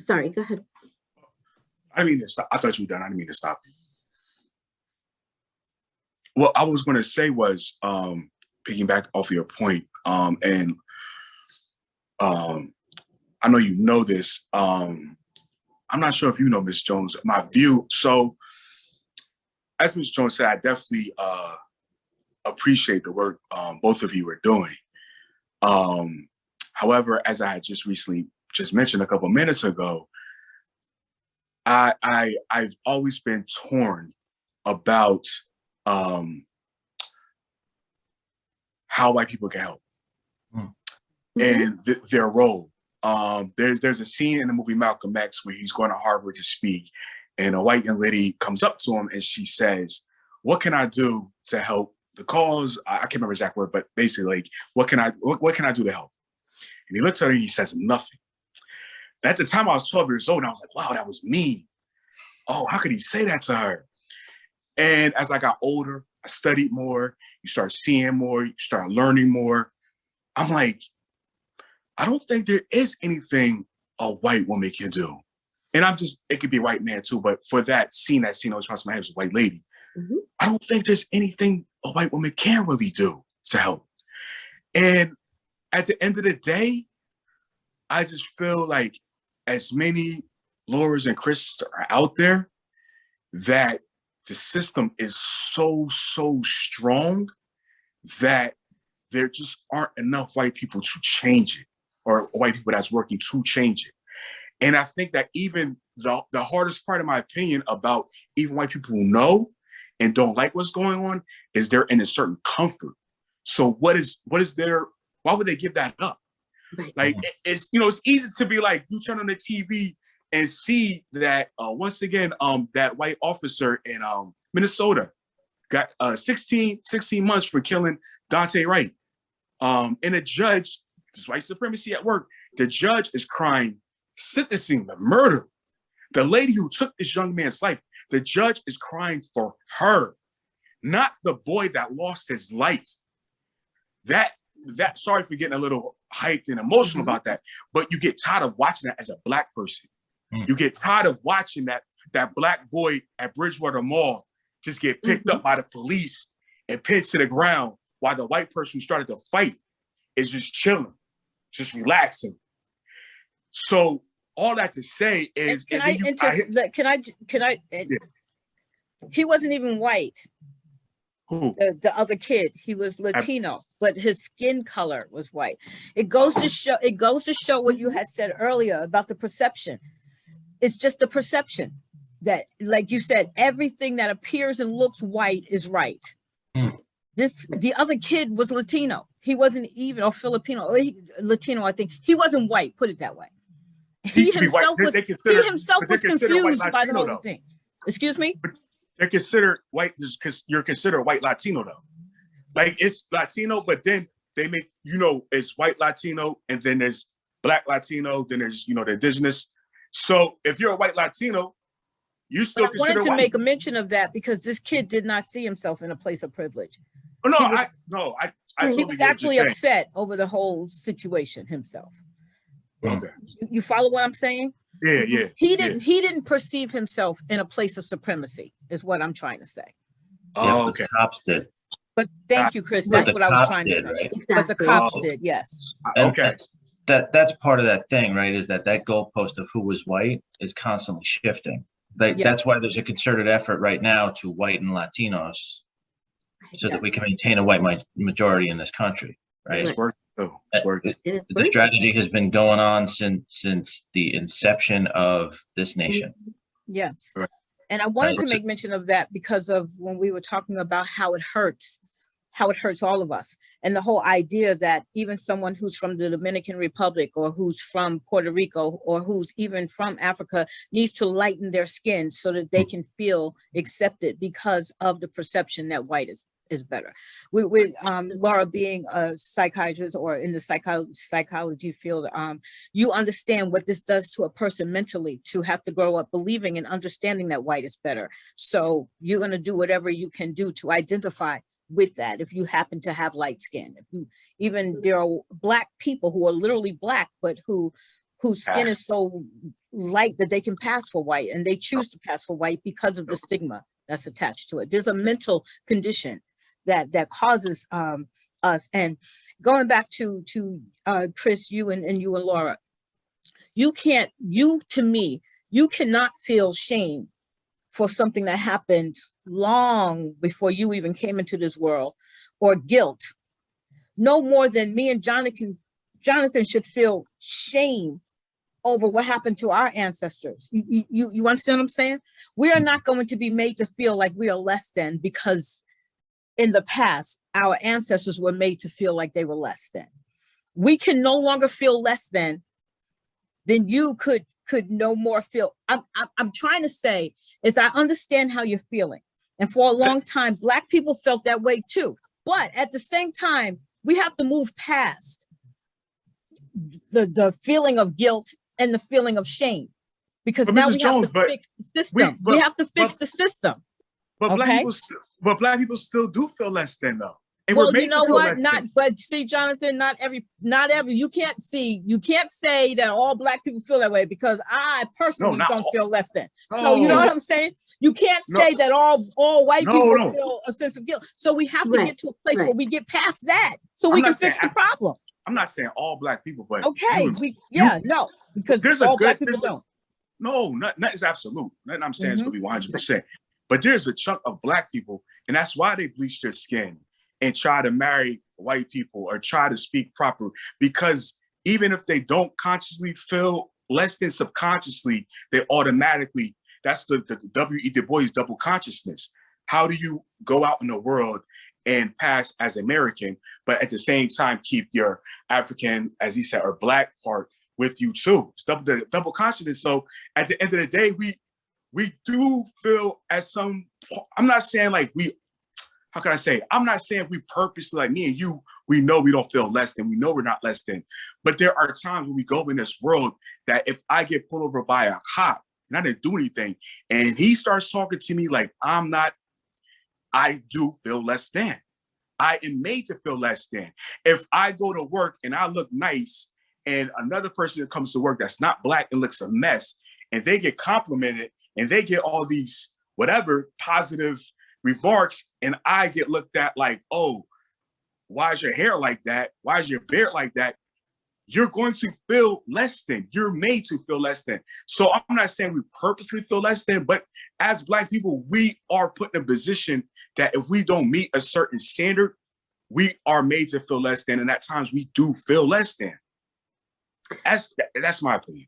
sorry, go ahead. I didn't mean to stop. I thought you were done. I didn't mean to stop you. What I was going to say was, picking back off of your point, and I know you know this. I'm not sure if you know, Ms. Jones, my view. So, as Ms. Jones said, I definitely appreciate the work both of you are doing. However, as I had just recently just mentioned a couple minutes ago, I've always been torn about how white people can help and their role. There's a scene in the movie Malcolm X where he's going to Harvard to speak, and a white young lady comes up to him and she says, "What can I do to help the cause?" I can't remember the exact word, but basically, like, what can I do to help? And he looks at her and he says nothing. And at the time, I was 12 years old, and I was like, wow, that was mean. Oh, how could he say that to her? And as I got older, I studied more. You start seeing more. You start learning more. I'm like, I don't think there is anything a white woman can do. And it could be a white man too, but for that scene always comes to my head was a white lady. I don't think there's anything a white woman can really do to help. And at the end of the day, I just feel like as many Lauras and Chris are out there, that the system is so strong that there just aren't enough white people to change it, or white people that's working to change it. And I think that even the hardest part, in my opinion, about even white people who know and don't like what's going on is they're in a certain comfort. So why would they give that up? Right. Like, it's easy to be like, you turn on the TV and see that once again, that white officer in Minnesota got 16 months for killing Dante Wright. And the judge, this white supremacy at work, the judge is crying, sentencing the murder. The lady who took this young man's life, the judge is crying for her, not the boy that lost his life. That sorry for getting a little hyped and emotional about that, but you get tired of watching that as a Black person. You get tired of watching that Black boy at Bridgewater Mall just get picked up by the police and pinned to the ground while the white person who started the fight is just chilling, just relaxing. So all that to say is, he wasn't even white. Who? The other kid, he was Latino, but his skin color was white. It goes to show what you had said earlier about the perception. It's just the perception that, like you said, everything that appears and looks white is right. The other kid was Latino. He wasn't even, or Filipino, or Latino, I think. He wasn't white, put it that way. He himself was confused by the whole thing. Excuse me? They're considered white because you're considered white Latino though. Like, it's Latino, but then they make, it's white Latino, and then there's Black Latino, then there's, the indigenous. So if you're a white Latino, you still consider white. I wanted to make a mention of that because this kid did not see himself in a place of privilege. Oh, no, he was actually upset over the whole situation himself. Okay. You follow what I'm saying? Yeah. He didn't perceive himself in a place of supremacy, is what I'm trying to say. Oh, okay. The cops did. But thank you, Chris. That's what I was trying to say. Right? Exactly. But the cops did, yes. Okay. That's part of that thing, right? Is that goalpost of who was white is constantly shifting. That's why there's a concerted effort right now to whiten Latinos, so that we can maintain a white majority in this country, right? It's working. It's working. The strategy has been going on since the inception of this nation. Yes. Right. And I wanted to make mention of that because of when we were talking about how it hurts all of us. And the whole idea that even someone who's from the Dominican Republic, or who's from Puerto Rico, or who's even from Africa needs to lighten their skin so that they can feel accepted because of the perception that white is better. With Laura being a psychiatrist or in the psychology field, you understand what this does to a person mentally, to have to grow up believing and understanding that white is better. So you're going to do whatever you can do to identify with that. If you happen to have light skin, there are Black people who are literally Black, but whose skin is so light that they can pass for white, and they choose to pass for white because of the stigma that's attached to it. There's a mental condition that causes us. And going back to Chris, you and Laura, you cannot feel shame for something that happened long before you even came into this world, or guilt, no more than me and Jonathan should feel shame over what happened to our ancestors. You understand what I'm saying? We are not going to be made to feel like we are less than because in the past, our ancestors were made to feel like they were less than. We can no longer feel less than you could no more feel. I'm trying to say is I understand how you're feeling. And for a long time, Black people felt that way too. But at the same time, we have to move past the feeling of guilt and the feeling of shame, because now we have to fix the system. We have to fix the system. But okay? Black people still do feel less than though. And well, you know what? But see, Jonathan, not every. You can't say that all Black people feel that way, because I personally don't feel less than. No. So you know what I'm saying? You can't say that all white people feel a sense of guilt. So we have to get to a place where we get past that, so we can fix the problem. I'm not saying all Black people, but because all Black people don't. No, nothing's absolute. Nothing I'm saying is going to be 100%. But there's a chunk of Black people, and that's why they bleach their skin and try to marry white people or try to speak proper, because even if they don't consciously feel less than, subconsciously, they automatically, that's the W.E. Du Bois double consciousness. How do you go out in the world and pass as American, but at the same time keep your African, as he said, or Black part with you too? It's the double consciousness. So at the end of the day, we do feel at some, I'm not saying like how can I say? I'm not saying we purposely, like me and you, we know we don't feel less than, we know we're not less than. But there are times when we go in this world that if I get pulled over by a cop and I didn't do anything, and he starts talking to me like I do feel less than. I am made to feel less than. If I go to work and I look nice and another person that comes to work that's not Black and looks a mess, and they get complimented and they get all these whatever positive remarks, and I get looked at like, oh, why is your hair like that? Why is your beard like that? You're going to feel less than. You're made to feel less than. So I'm not saying we purposely feel less than, but as Black people, we are put in a position that if we don't meet a certain standard, we are made to feel less than. And at times we do feel less than. That's my opinion.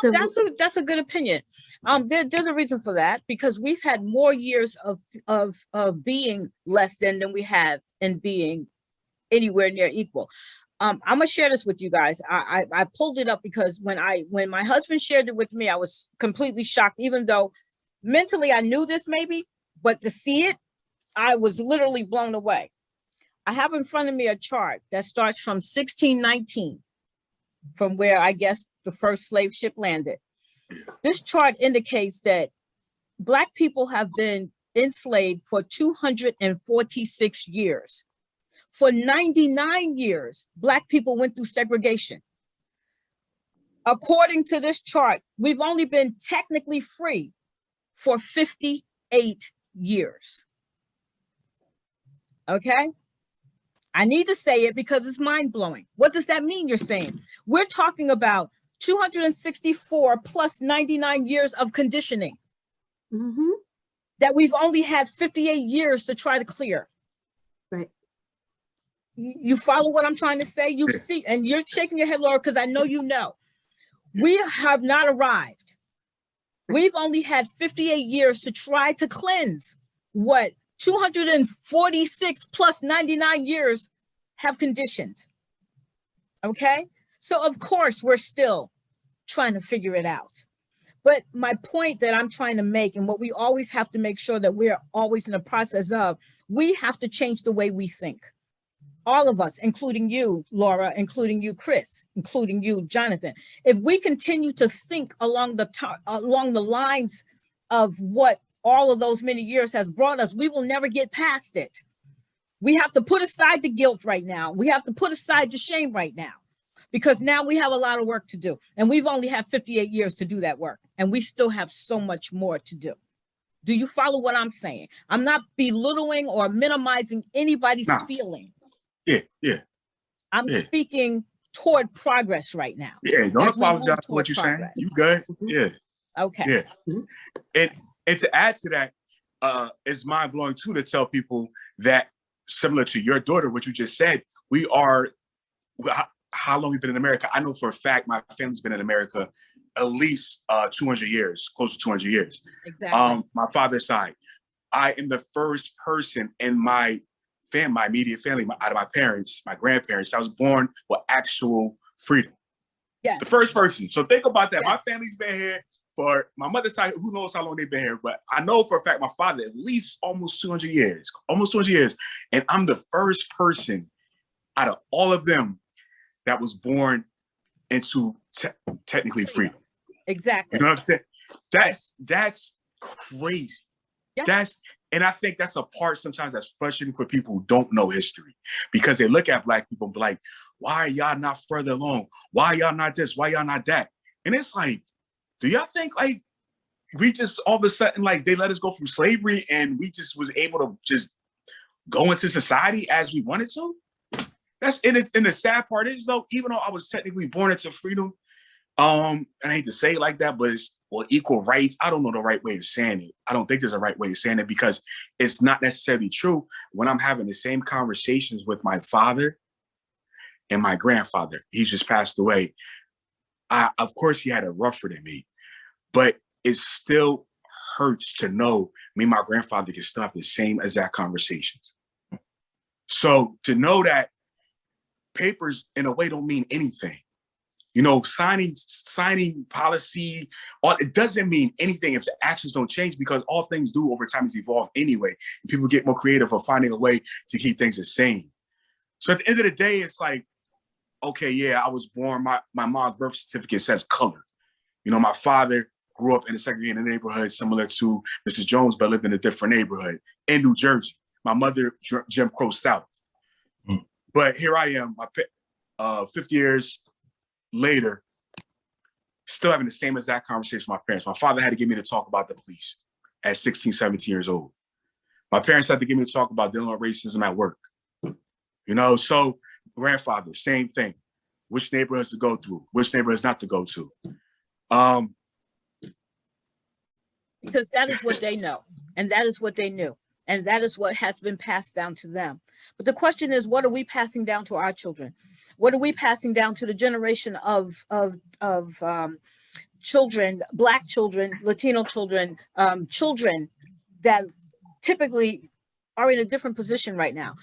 No, that's a good opinion. There's a reason for that, because we've had more years of being less than we have in being anywhere near equal. I'm gonna share this with you guys. I pulled it up because when my husband shared it with me, I was completely shocked, even though mentally I knew this maybe, but to see it, I was literally blown away. I have in front of me a chart that starts from 1619, from where I guess the first slave ship landed. This chart indicates that Black people have been enslaved for 246 years. For 99 years, Black people went through segregation. According to this chart, we've only been technically free for 58 years. Okay? I need to say it because it's mind-blowing. What does that mean, you're saying? We're talking about 264 plus 99 years of conditioning that we've only had 58 years to try to clear. Right. You follow what I'm trying to say? You see, and you're shaking your head, Laura, because I know you know. We have not arrived. We've only had 58 years to try to cleanse what 246 plus 99 years have conditioned. Okay? So of course we're still trying to figure it out. But my point that I'm trying to make, and what we always have to make sure that we're always in the process of, we have to change the way we think. All of us, including you, Laura, including you, Chris, including you, Jonathan. If we continue to think along the lines of what all of those many years has brought us, we will never get past it. We have to put aside the guilt right now. We have to put aside the shame right now, because now we have a lot of work to do. And we've only had 58 years to do that work. And we still have so much more to do. Do you follow what I'm saying? I'm not belittling or minimizing anybody's feeling. Yeah. I'm speaking toward progress right now. Yeah, don't apologize for what you're saying. You good? Yeah. Okay. Yeah. And to add to that, it's mind blowing too to tell people that similar to your daughter, what you just said, we are, how long we've been in America. I know for a fact my family's been in America at least 200 years, close to 200 years. Exactly. My father's side, I am the first person in my immediate family, out of my parents, my grandparents, I was born with actual freedom. Yeah. The first person. So think about that. Yes. My family's been here for my mother's side, who knows how long they've been here, but I know for a fact my father at least almost 200 years. And I'm the first person out of all of them that was born into technically freedom. Exactly. You know what I'm saying? That's crazy. Yeah. And I think that's a part sometimes that's frustrating for people who don't know history, because they look at Black people and be like, why are y'all not further along? Why y'all not this? Why y'all not that? And it's like, do y'all think like we just all of a sudden, like they let us go from slavery and we just was able to just go into society as we wanted to? And the sad part is though, even though I was technically born into freedom, and I hate to say it like that, but it's equal rights. I don't know the right way of saying it. I don't think there's a right way of saying it because it's not necessarily true. When I'm having the same conversations with my father and my grandfather, he just passed away. Of course, he had it rougher than me, but it still hurts to know me and my grandfather can still have the same exact conversations. So to know that papers in a way don't mean anything. You know, signing policy, it doesn't mean anything if the actions don't change, because all things do over time is evolve anyway. And people get more creative of finding a way to keep things the same. So at the end of the day, it's like, okay, yeah, I was born, my mom's birth certificate says color. You know, my father grew up in a segregated neighborhood similar to Mrs. Jones, but lived in a different neighborhood in New Jersey. My mother, Jim Crow South. Mm. But here I am, 50 years later, still having the same exact conversation with my parents. My father had to get me to talk about the police at 16, 17 years old. My parents had to get me to talk about dealing with racism at work. You know, so grandfather, same thing. Which neighborhoods to go through, which neighborhoods not to go to. Because that is what they know, and that is what they knew, and that is what has been passed down to them. But the question is, what are we passing down to our children? What are we passing down to the generation of children, Black children, Latino children, children that typically are in a different position right now?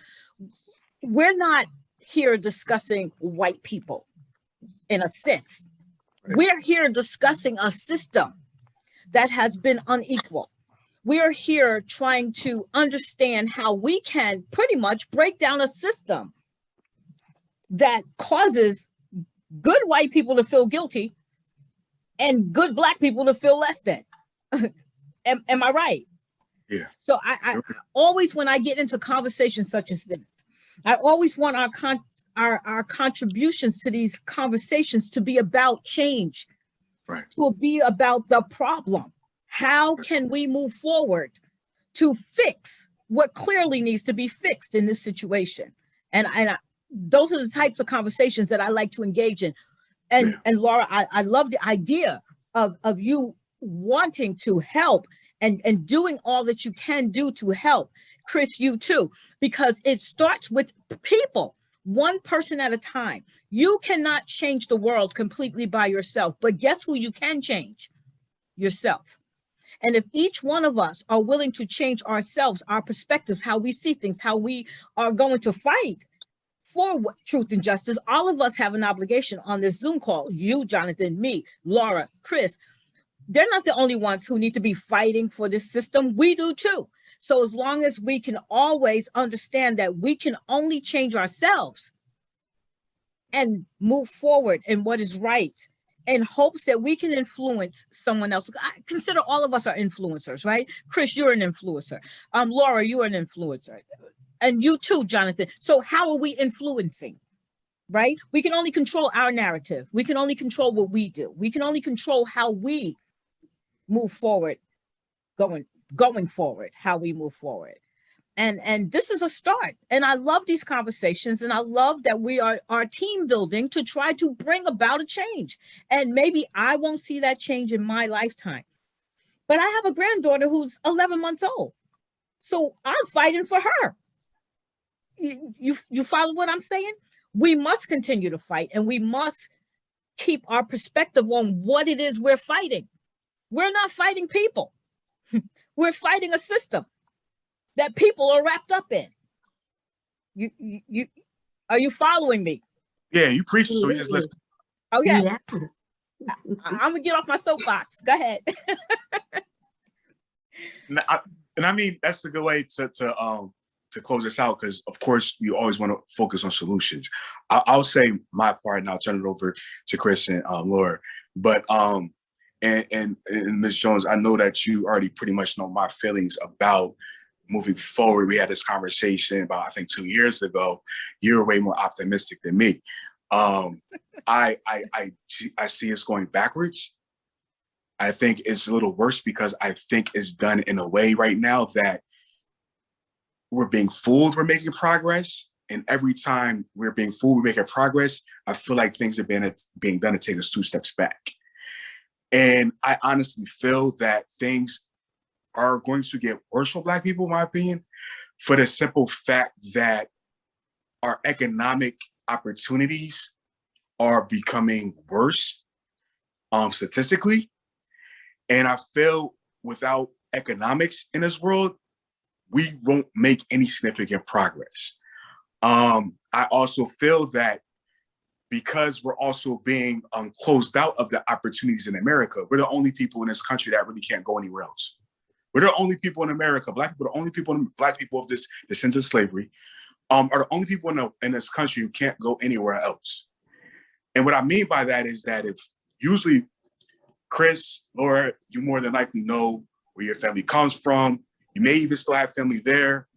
We're not here discussing white people in a sense. We're here discussing a system that has been unequal. We are here trying to understand how we can pretty much break down a system that causes good white people to feel guilty and good Black people to feel less than. Am I right? Yeah. So I always, when I get into conversations such as this, I always want our contributions to these conversations to be about change, right? To be about the problem. How can we move forward to fix what clearly needs to be fixed in this situation? And those are the types of conversations that I like to engage in. And Laura, I love the idea of you wanting to help and doing all that you can do to help. Chris, you too, because it starts with people, one person at a time. You cannot change the world completely by yourself, but guess who you can change? Yourself. And if each one of us are willing to change ourselves, our perspective, how we see things, how we are going to fight for truth and justice, all of us have an obligation on this Zoom call. You, Jonathan, me, Laura, Chris. They're not the only ones who need to be fighting for this system. We do too. So as long as we can always understand that we can only change ourselves and move forward in what is right, in hopes that we can influence someone else. I consider all of us are influencers, right? Chris, you're an influencer. Laura, you're an influencer. And you too, Jonathan. So how are we influencing, right? We can only control our narrative. We can only control what we do. We can only control how we move forward, going forward, how we move forward. And this is a start. And I love these conversations. And I love that we are team building to try to bring about a change. And maybe I won't see that change in my lifetime, But I have a granddaughter who's 11 months old. So I'm fighting for her. You follow what I'm saying? We must continue to fight, and we must keep our perspective on what it is we're fighting. We're not fighting people. We're fighting a system that people are wrapped up in. You are you following me? Yeah, you preach it, so we just listen. Okay. Yeah. I'm gonna get off my soapbox. Go ahead. And I mean, that's a good way to close this out, because of course you always want to focus on solutions. I'll say my part, and I'll turn it over to Chris and Laura. But and Ms. Jones, I know that you already pretty much know my feelings about moving forward. We had this conversation about, I think, 2 years ago. You're way more optimistic than me. I see us going backwards. I think it's a little worse because I think it's done in a way right now that we're being fooled we're making progress. And every time we're being fooled, we're making progress, I feel like things are being done to take us 2 steps back. And I honestly feel that things are going to get worse for Black people, in my opinion, for the simple fact that our economic opportunities are becoming worse statistically. And I feel without economics in this world, we won't make any significant progress. I also feel that because we're also being closed out of the opportunities in America, we're the only people in this country that really can't go anywhere else. We're the only people in America, Black people, the only people, Black people of this descent of slavery, are the only people in this country who can't go anywhere else. And what I mean by that is that if usually Chris, Laura, you more than likely know where your family comes from. You may even still have family there.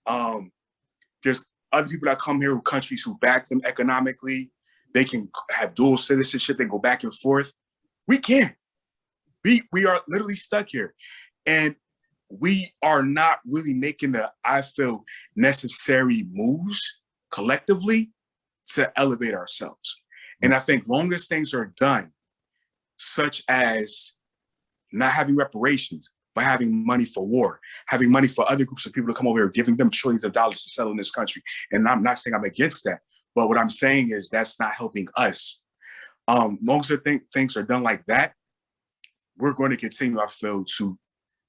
There's other people that come here with countries who back them economically. They can have dual citizenship. They go back and forth. We can't. We are literally stuck here. And we are not really making the, I feel, necessary moves collectively to elevate ourselves. And I think long as things are done, such as not having reparations, but having money for war, having money for other groups of people to come over here, giving them trillions of dollars to settle in this country. And I'm not saying I'm against that, but what I'm saying is that's not helping us. Long as things are done like that, we're going to continue, I feel, to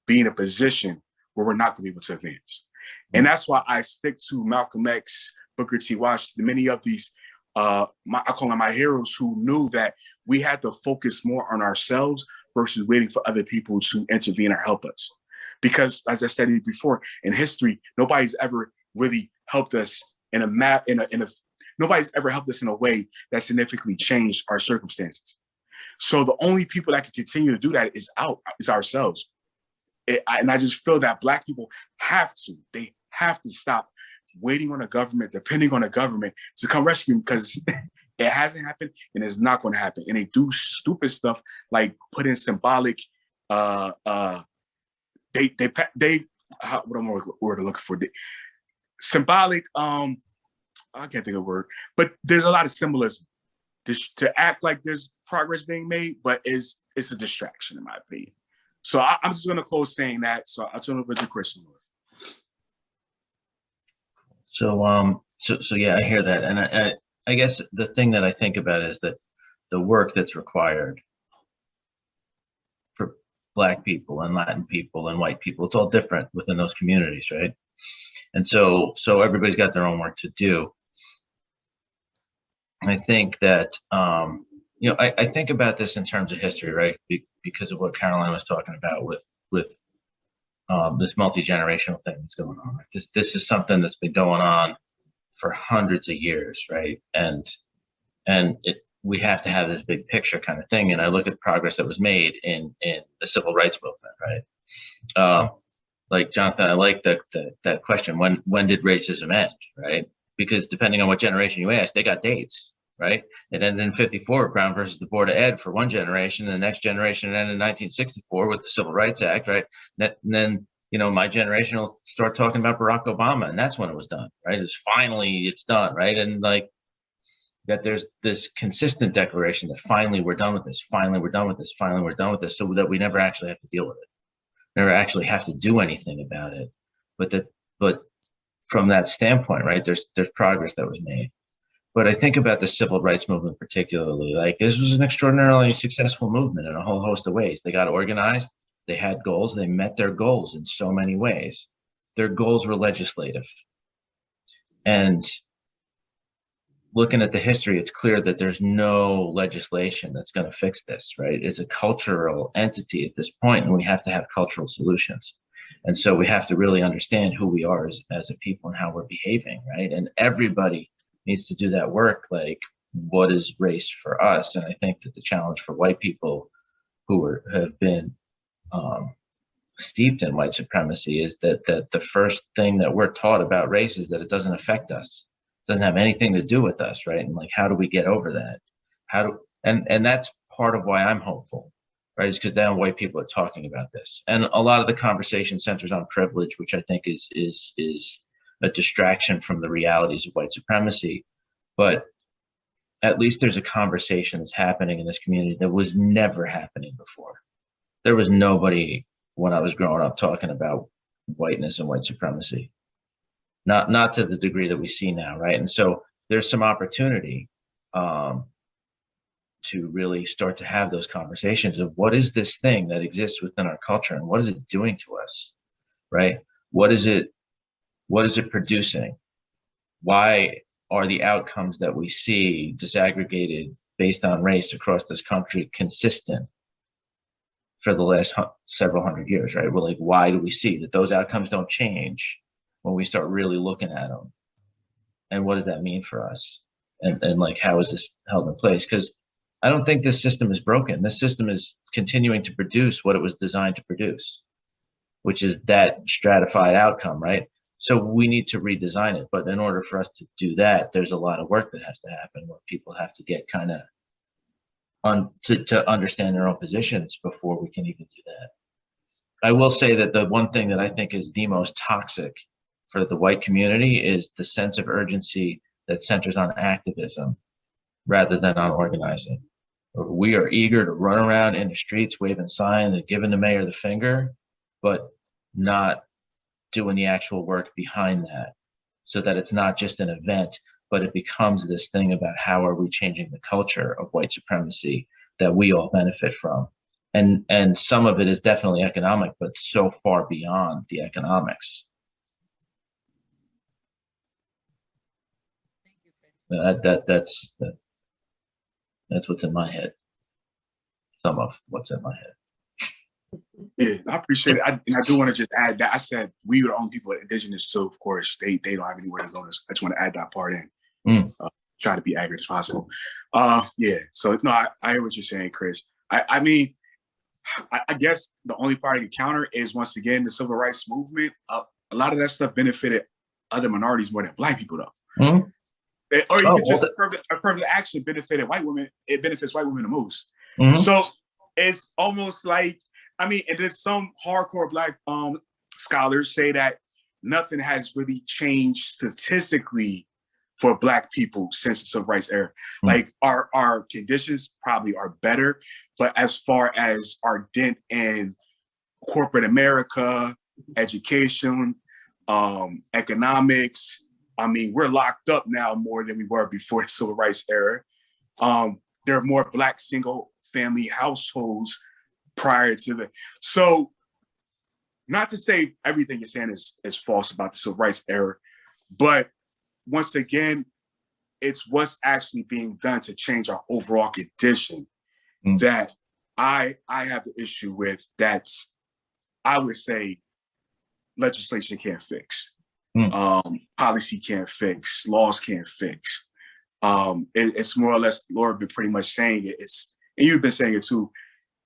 be in a position where we're not going to be able to advance. And that's why I stick to Malcolm X, Booker T. Washington, many of these, I call them my heroes, who knew that we had to focus more on ourselves versus waiting for other people to intervene or help us. Because as I stated before, in history, nobody's ever really helped us nobody's ever helped us in a way that significantly changed our circumstances. So the only people that can continue to do that is ourselves. And I just feel that Black people they have to stop waiting on the government, depending on the government to come rescue them, because it hasn't happened and it's not going to happen. And they do stupid stuff like put in symbolic, what am I looking for? Symbolic, I can't think of a word, but there's a lot of symbolism to act like there's progress being made, but it's a distraction in my opinion. So I'm just going to close saying that. So I'll turn it over to Chris. So yeah, I hear that. And I guess the thing that I think about is that the work that's required for Black people and Latin people and white people, it's all different within those communities, right? And so everybody's got their own work to do. And I think that, I think about this in terms of history, right? Because of what Caroline was talking about with this multi-generational thing that's going on. Right? This is something that's been going on for hundreds of years, right? And we have to have this big picture kind of thing. And I look at progress that was made in the civil rights movement, right? Like Jonathan, I like that question. When did racism end, right? Because depending on what generation you ask, they got dates, right? It ended in 54, Brown versus the Board of Ed for one generation. And the next generation ended in 1964 with the Civil Rights Act, right? And then, my generation will start talking about Barack Obama, and that's when it was done, right? It's done, right? And like that there's this consistent declaration that finally we're done with this, finally we're done with this, finally we're done with this, so that we never actually have to deal with it. never actually have to do anything about it. But from that standpoint, right, there's progress that was made. But I think about the civil rights movement particularly, like this was an extraordinarily successful movement in a whole host of ways. They got organized, they had goals, they met their goals in so many ways. Their goals were legislative. And looking at the history, it's clear that there's no legislation that's going to fix this, right? It's a cultural entity at this point, and we have to have cultural solutions. And so we have to really understand who we are as a people and how we're behaving, right? And everybody needs to do that work, like what is race for us? And I think that the challenge for white people who have been steeped in white supremacy is that the first thing that we're taught about race is that it doesn't affect us, it doesn't have anything to do with us, right? And like, how do we get over that? And that's part of why I'm hopeful, right? Is because now white people are talking about this, and a lot of the conversation centers on privilege, which I think is a distraction from the realities of white supremacy. But at least there's a conversation that's happening in this community that was never happening before. There was nobody when I was growing up talking about whiteness and white supremacy, not to the degree that we see now, right? And so there's some opportunity to really start to have those conversations of what is this thing that exists within our culture and what is it doing to us, right? What is it producing? Why are the outcomes that we see disaggregated based on race across this country consistent for the last several hundred years, right? Well, like, why do we see that those outcomes don't change when we start really looking at them? And what does that mean for us? And like, how is this held in place? Because I don't think this system is broken. This system is continuing to produce what it was designed to produce, which is that stratified outcome, right? So we need to redesign it. But in order for us to do that, there's a lot of work that has to happen where people have to get kind of to understand their own positions before we can even do that. I will say that the one thing that I think is the most toxic for the white community is the sense of urgency that centers on activism rather than on organizing. We are eager to run around in the streets waving signs and giving the mayor the finger, but not doing the actual work behind that, so that it's not just an event, but it becomes this thing about how are we changing the culture of white supremacy that we all benefit from. And some of it is definitely economic, but so far beyond the economics. That's what's in my head. Some of what's in my head. Yeah, I appreciate it. And I do want to just add that I said we were the only people indigenous, so of course they don't have anywhere to go. I just want to add that part in. Try to be accurate as possible. Yeah. So no, I hear what you're saying, Chris. I mean, I guess the only part I can counter is once again the civil rights movement. A lot of that stuff benefited other minorities more than Black people, though. Or you could just affirmative action benefited white women. It benefits white women the most. So it's almost like, I mean, and then some hardcore Black scholars say that nothing has really changed statistically for Black people since the civil rights era. Like our conditions probably are better, but as far as our dent in corporate America, education, economics, I mean, we're locked up now more than we were before the civil rights era. There are more Black single family households prior to the, so not to say everything you're saying is false about the civil rights era, but once again, it's what's actually being done to change our overall condition that I have the issue with. That's, I would say, legislation can't fix. Policy can't fix, laws can't fix. It's more or less, Laura been pretty much saying it. And you've been saying it too.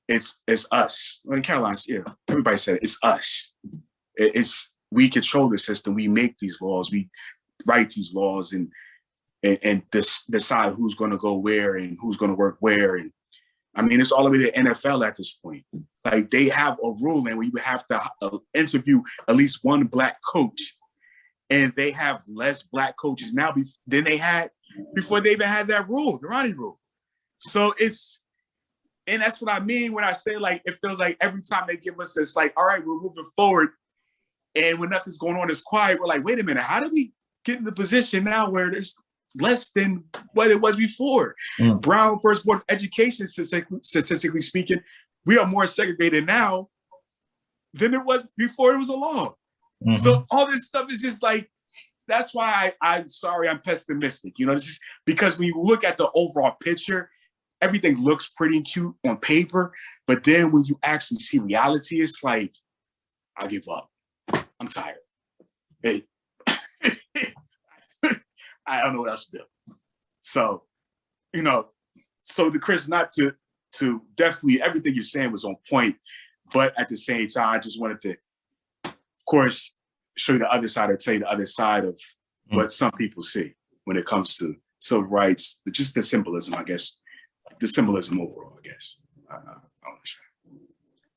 It's us. Well, in Carolina, yeah, everybody said it. It's us. We control the system. We make these laws. We write these laws and decide who's going to go where and who's going to work where. And I mean, it's all the way to the NFL at this point. Like, they have a ruling where you have to interview at least one Black coach. And they have less Black coaches now than they had before they even had that rule, the Ronnie rule. So it's And that's what I mean when I say, like, it feels like every time they give us this, like, all right, we're moving forward. And when nothing's going on, it's quiet. We're like, wait a minute, how did we get in the position now where there's less than what it was before? Brown First Board of Education, statistically speaking, we are more segregated now than it was before it was a law. So all this stuff is just like, that's why I'm sorry, I'm pessimistic. You know, it's just because when you look at the overall picture, everything looks pretty cute on paper, but then when you actually see reality, it's like, I give up. I'm tired. Hey, I don't know what else to do. So, you know, so the Chris, not to definitely everything you're saying was on point, but at the same time, I just wanted to, of course, show you the other side or tell you the other side of what some people see when it comes to civil rights, just the symbolism, I guess. The symbolism overall, I guess. I understand.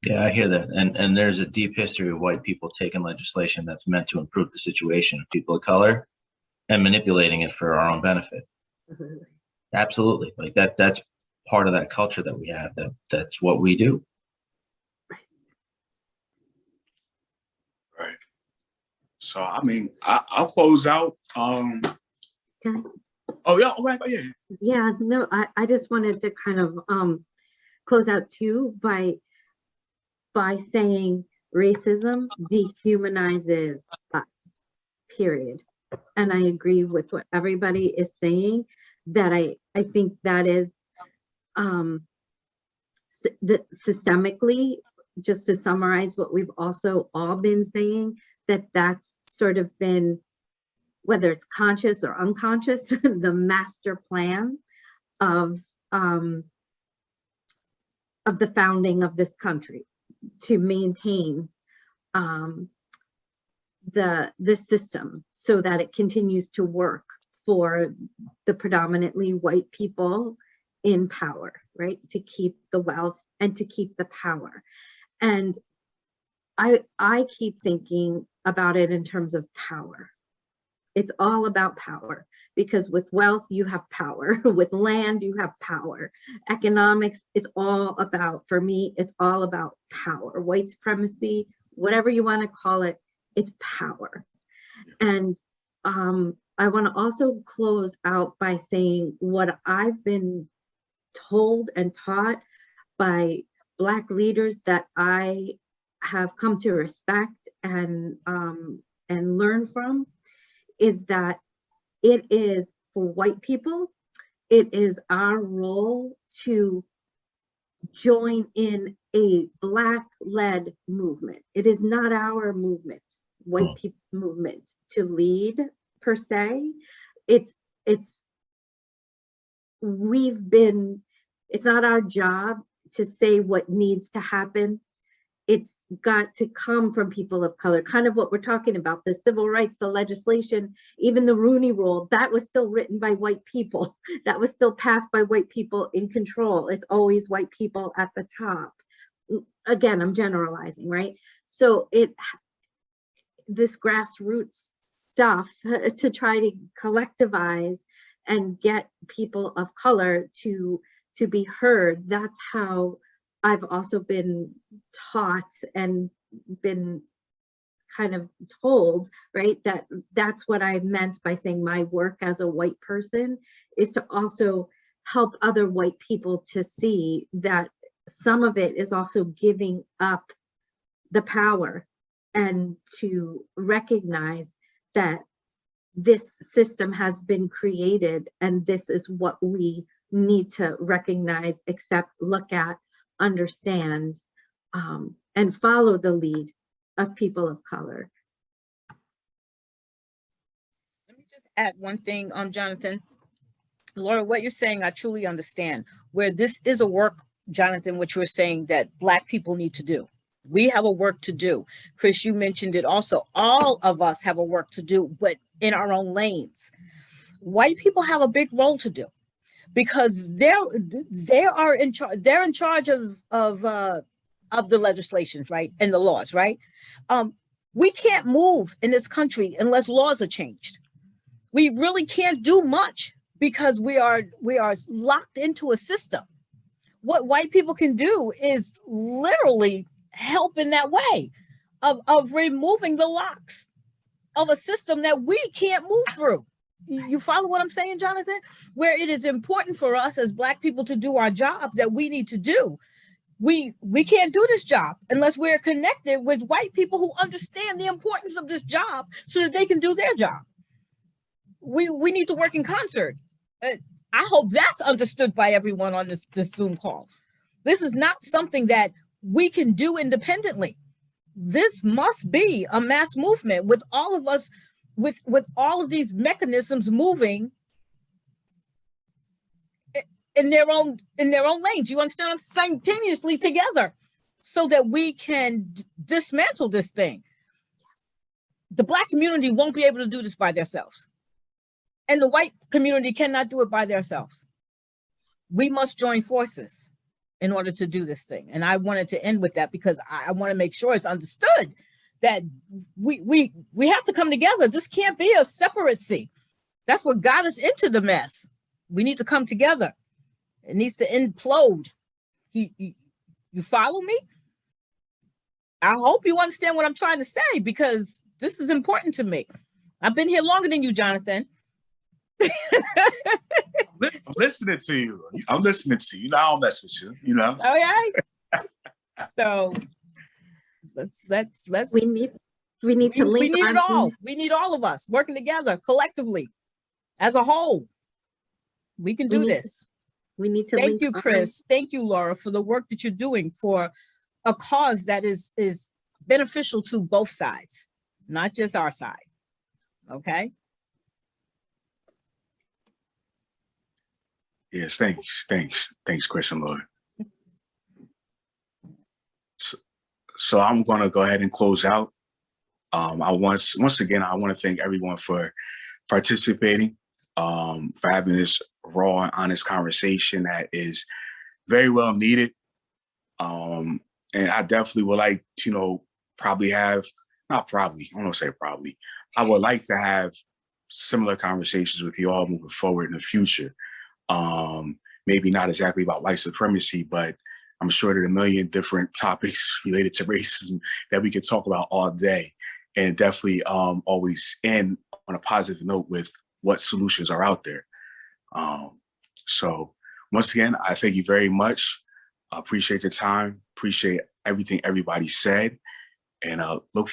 Yeah, I hear that. And there's a deep history of white people taking legislation that's meant to improve the situation of people of color and manipulating it for our own benefit. Absolutely. Like that's part of that culture that we have. That's what we do. Right. So, I mean, I'll close out. Okay. Oh, yeah. All right. Yeah. Yeah, no, I just wanted to kind of close out too by saying racism dehumanizes us, period. And I agree with what everybody is saying, that I think that is systemically, just to summarize what we've also all been saying, that's sort of been, whether it's conscious or unconscious, the master plan of the founding of this country, to maintain the system so that it continues to work for the predominantly white people in power, right? To keep the wealth and to keep the power. And I keep thinking about it in terms of power. It's all about power, because with wealth, you have power. With land, you have power. Economics, it's all about, for me, it's all about power. White supremacy, whatever you want to call it, it's power. And I want to also close out by saying what I've been told and taught by Black leaders that I have come to respect and learn from, is that it is, for white people, it is our role to join in a Black-led movement. It is not our movement, white people movement, to lead per se. It's not our job to say what needs to happen. It's got to come from people of color, kind of what we're talking about, the civil rights, the legislation, even the Rooney Rule, that was still written by white people. That was still passed by white people in control. It's always white people at the top. Again, I'm generalizing, right? So this grassroots stuff to try to collectivize and get people of color to be heard, that's how I've also been taught and been kind of told, right, that's what I meant by saying my work as a white person is to also help other white people to see that some of it is also giving up the power, and to recognize that this system has been created and this is what we need to recognize, accept, look at, understand, and follow the lead of people of color. Let me just add one thing, Jonathan. Laura, what you're saying, I truly understand. Where this is a work, Jonathan, which we're saying that Black people need to do. We have a work to do. Chris, you mentioned it also. All of us have a work to do, but in our own lanes. White people have a big role to do, because they are in charge. They're in charge of the legislations, right, and the laws, right. We can't move in this country unless laws are changed. We really can't do much because we are locked into a system what white people can do is literally help in that way of removing the locks of a system that we can't move through. You follow what I'm saying, Jonathan? Where it is important for us as Black people to do our job that we need to do. We can't do this job unless we're connected with white people who understand the importance of this job so that they can do their job. We need to work in concert. I hope that's understood by everyone on this Zoom call. This is not something that we can do independently. This must be a mass movement with all of us, with all of these mechanisms moving in their own lanes. You understand? Simultaneously together, so that we can dismantle this thing. The Black community won't be able to do this by themselves, and the white community cannot do it by themselves. We must join forces in order to do this thing. And I wanted to end with that because I want to make sure it's understood that we have to come together. This can't be a separacy. That's what got us into the mess. We need to come together. It needs to implode. You follow me? I hope you understand what I'm trying to say, because this is important to me. I've been here longer than you, Jonathan. I'm listening to you. I'm listening to you. You know, I don't mess with you, you know? All right. So let's We need to link. We need it all. We need all of us working together collectively as a whole. We can do this. We need to Thank you, Chris. Thank you, Laura, for the work that you're doing for a cause that is beneficial to both sides, not just our side. Okay. Yes, thanks, Chris and Laura. So I'm going to go ahead and close out. Once again, I want to thank everyone for participating, for having this raw and honest conversation that is very well needed. And I definitely would like to, I would like to have similar conversations with you all moving forward in the future. Maybe not exactly about white supremacy, but I'm sure there are a million different topics related to racism that we could talk about all day, and definitely always end on a positive note with what solutions are out there. So once again, I thank you very much. I appreciate your time, appreciate everything everybody said, and look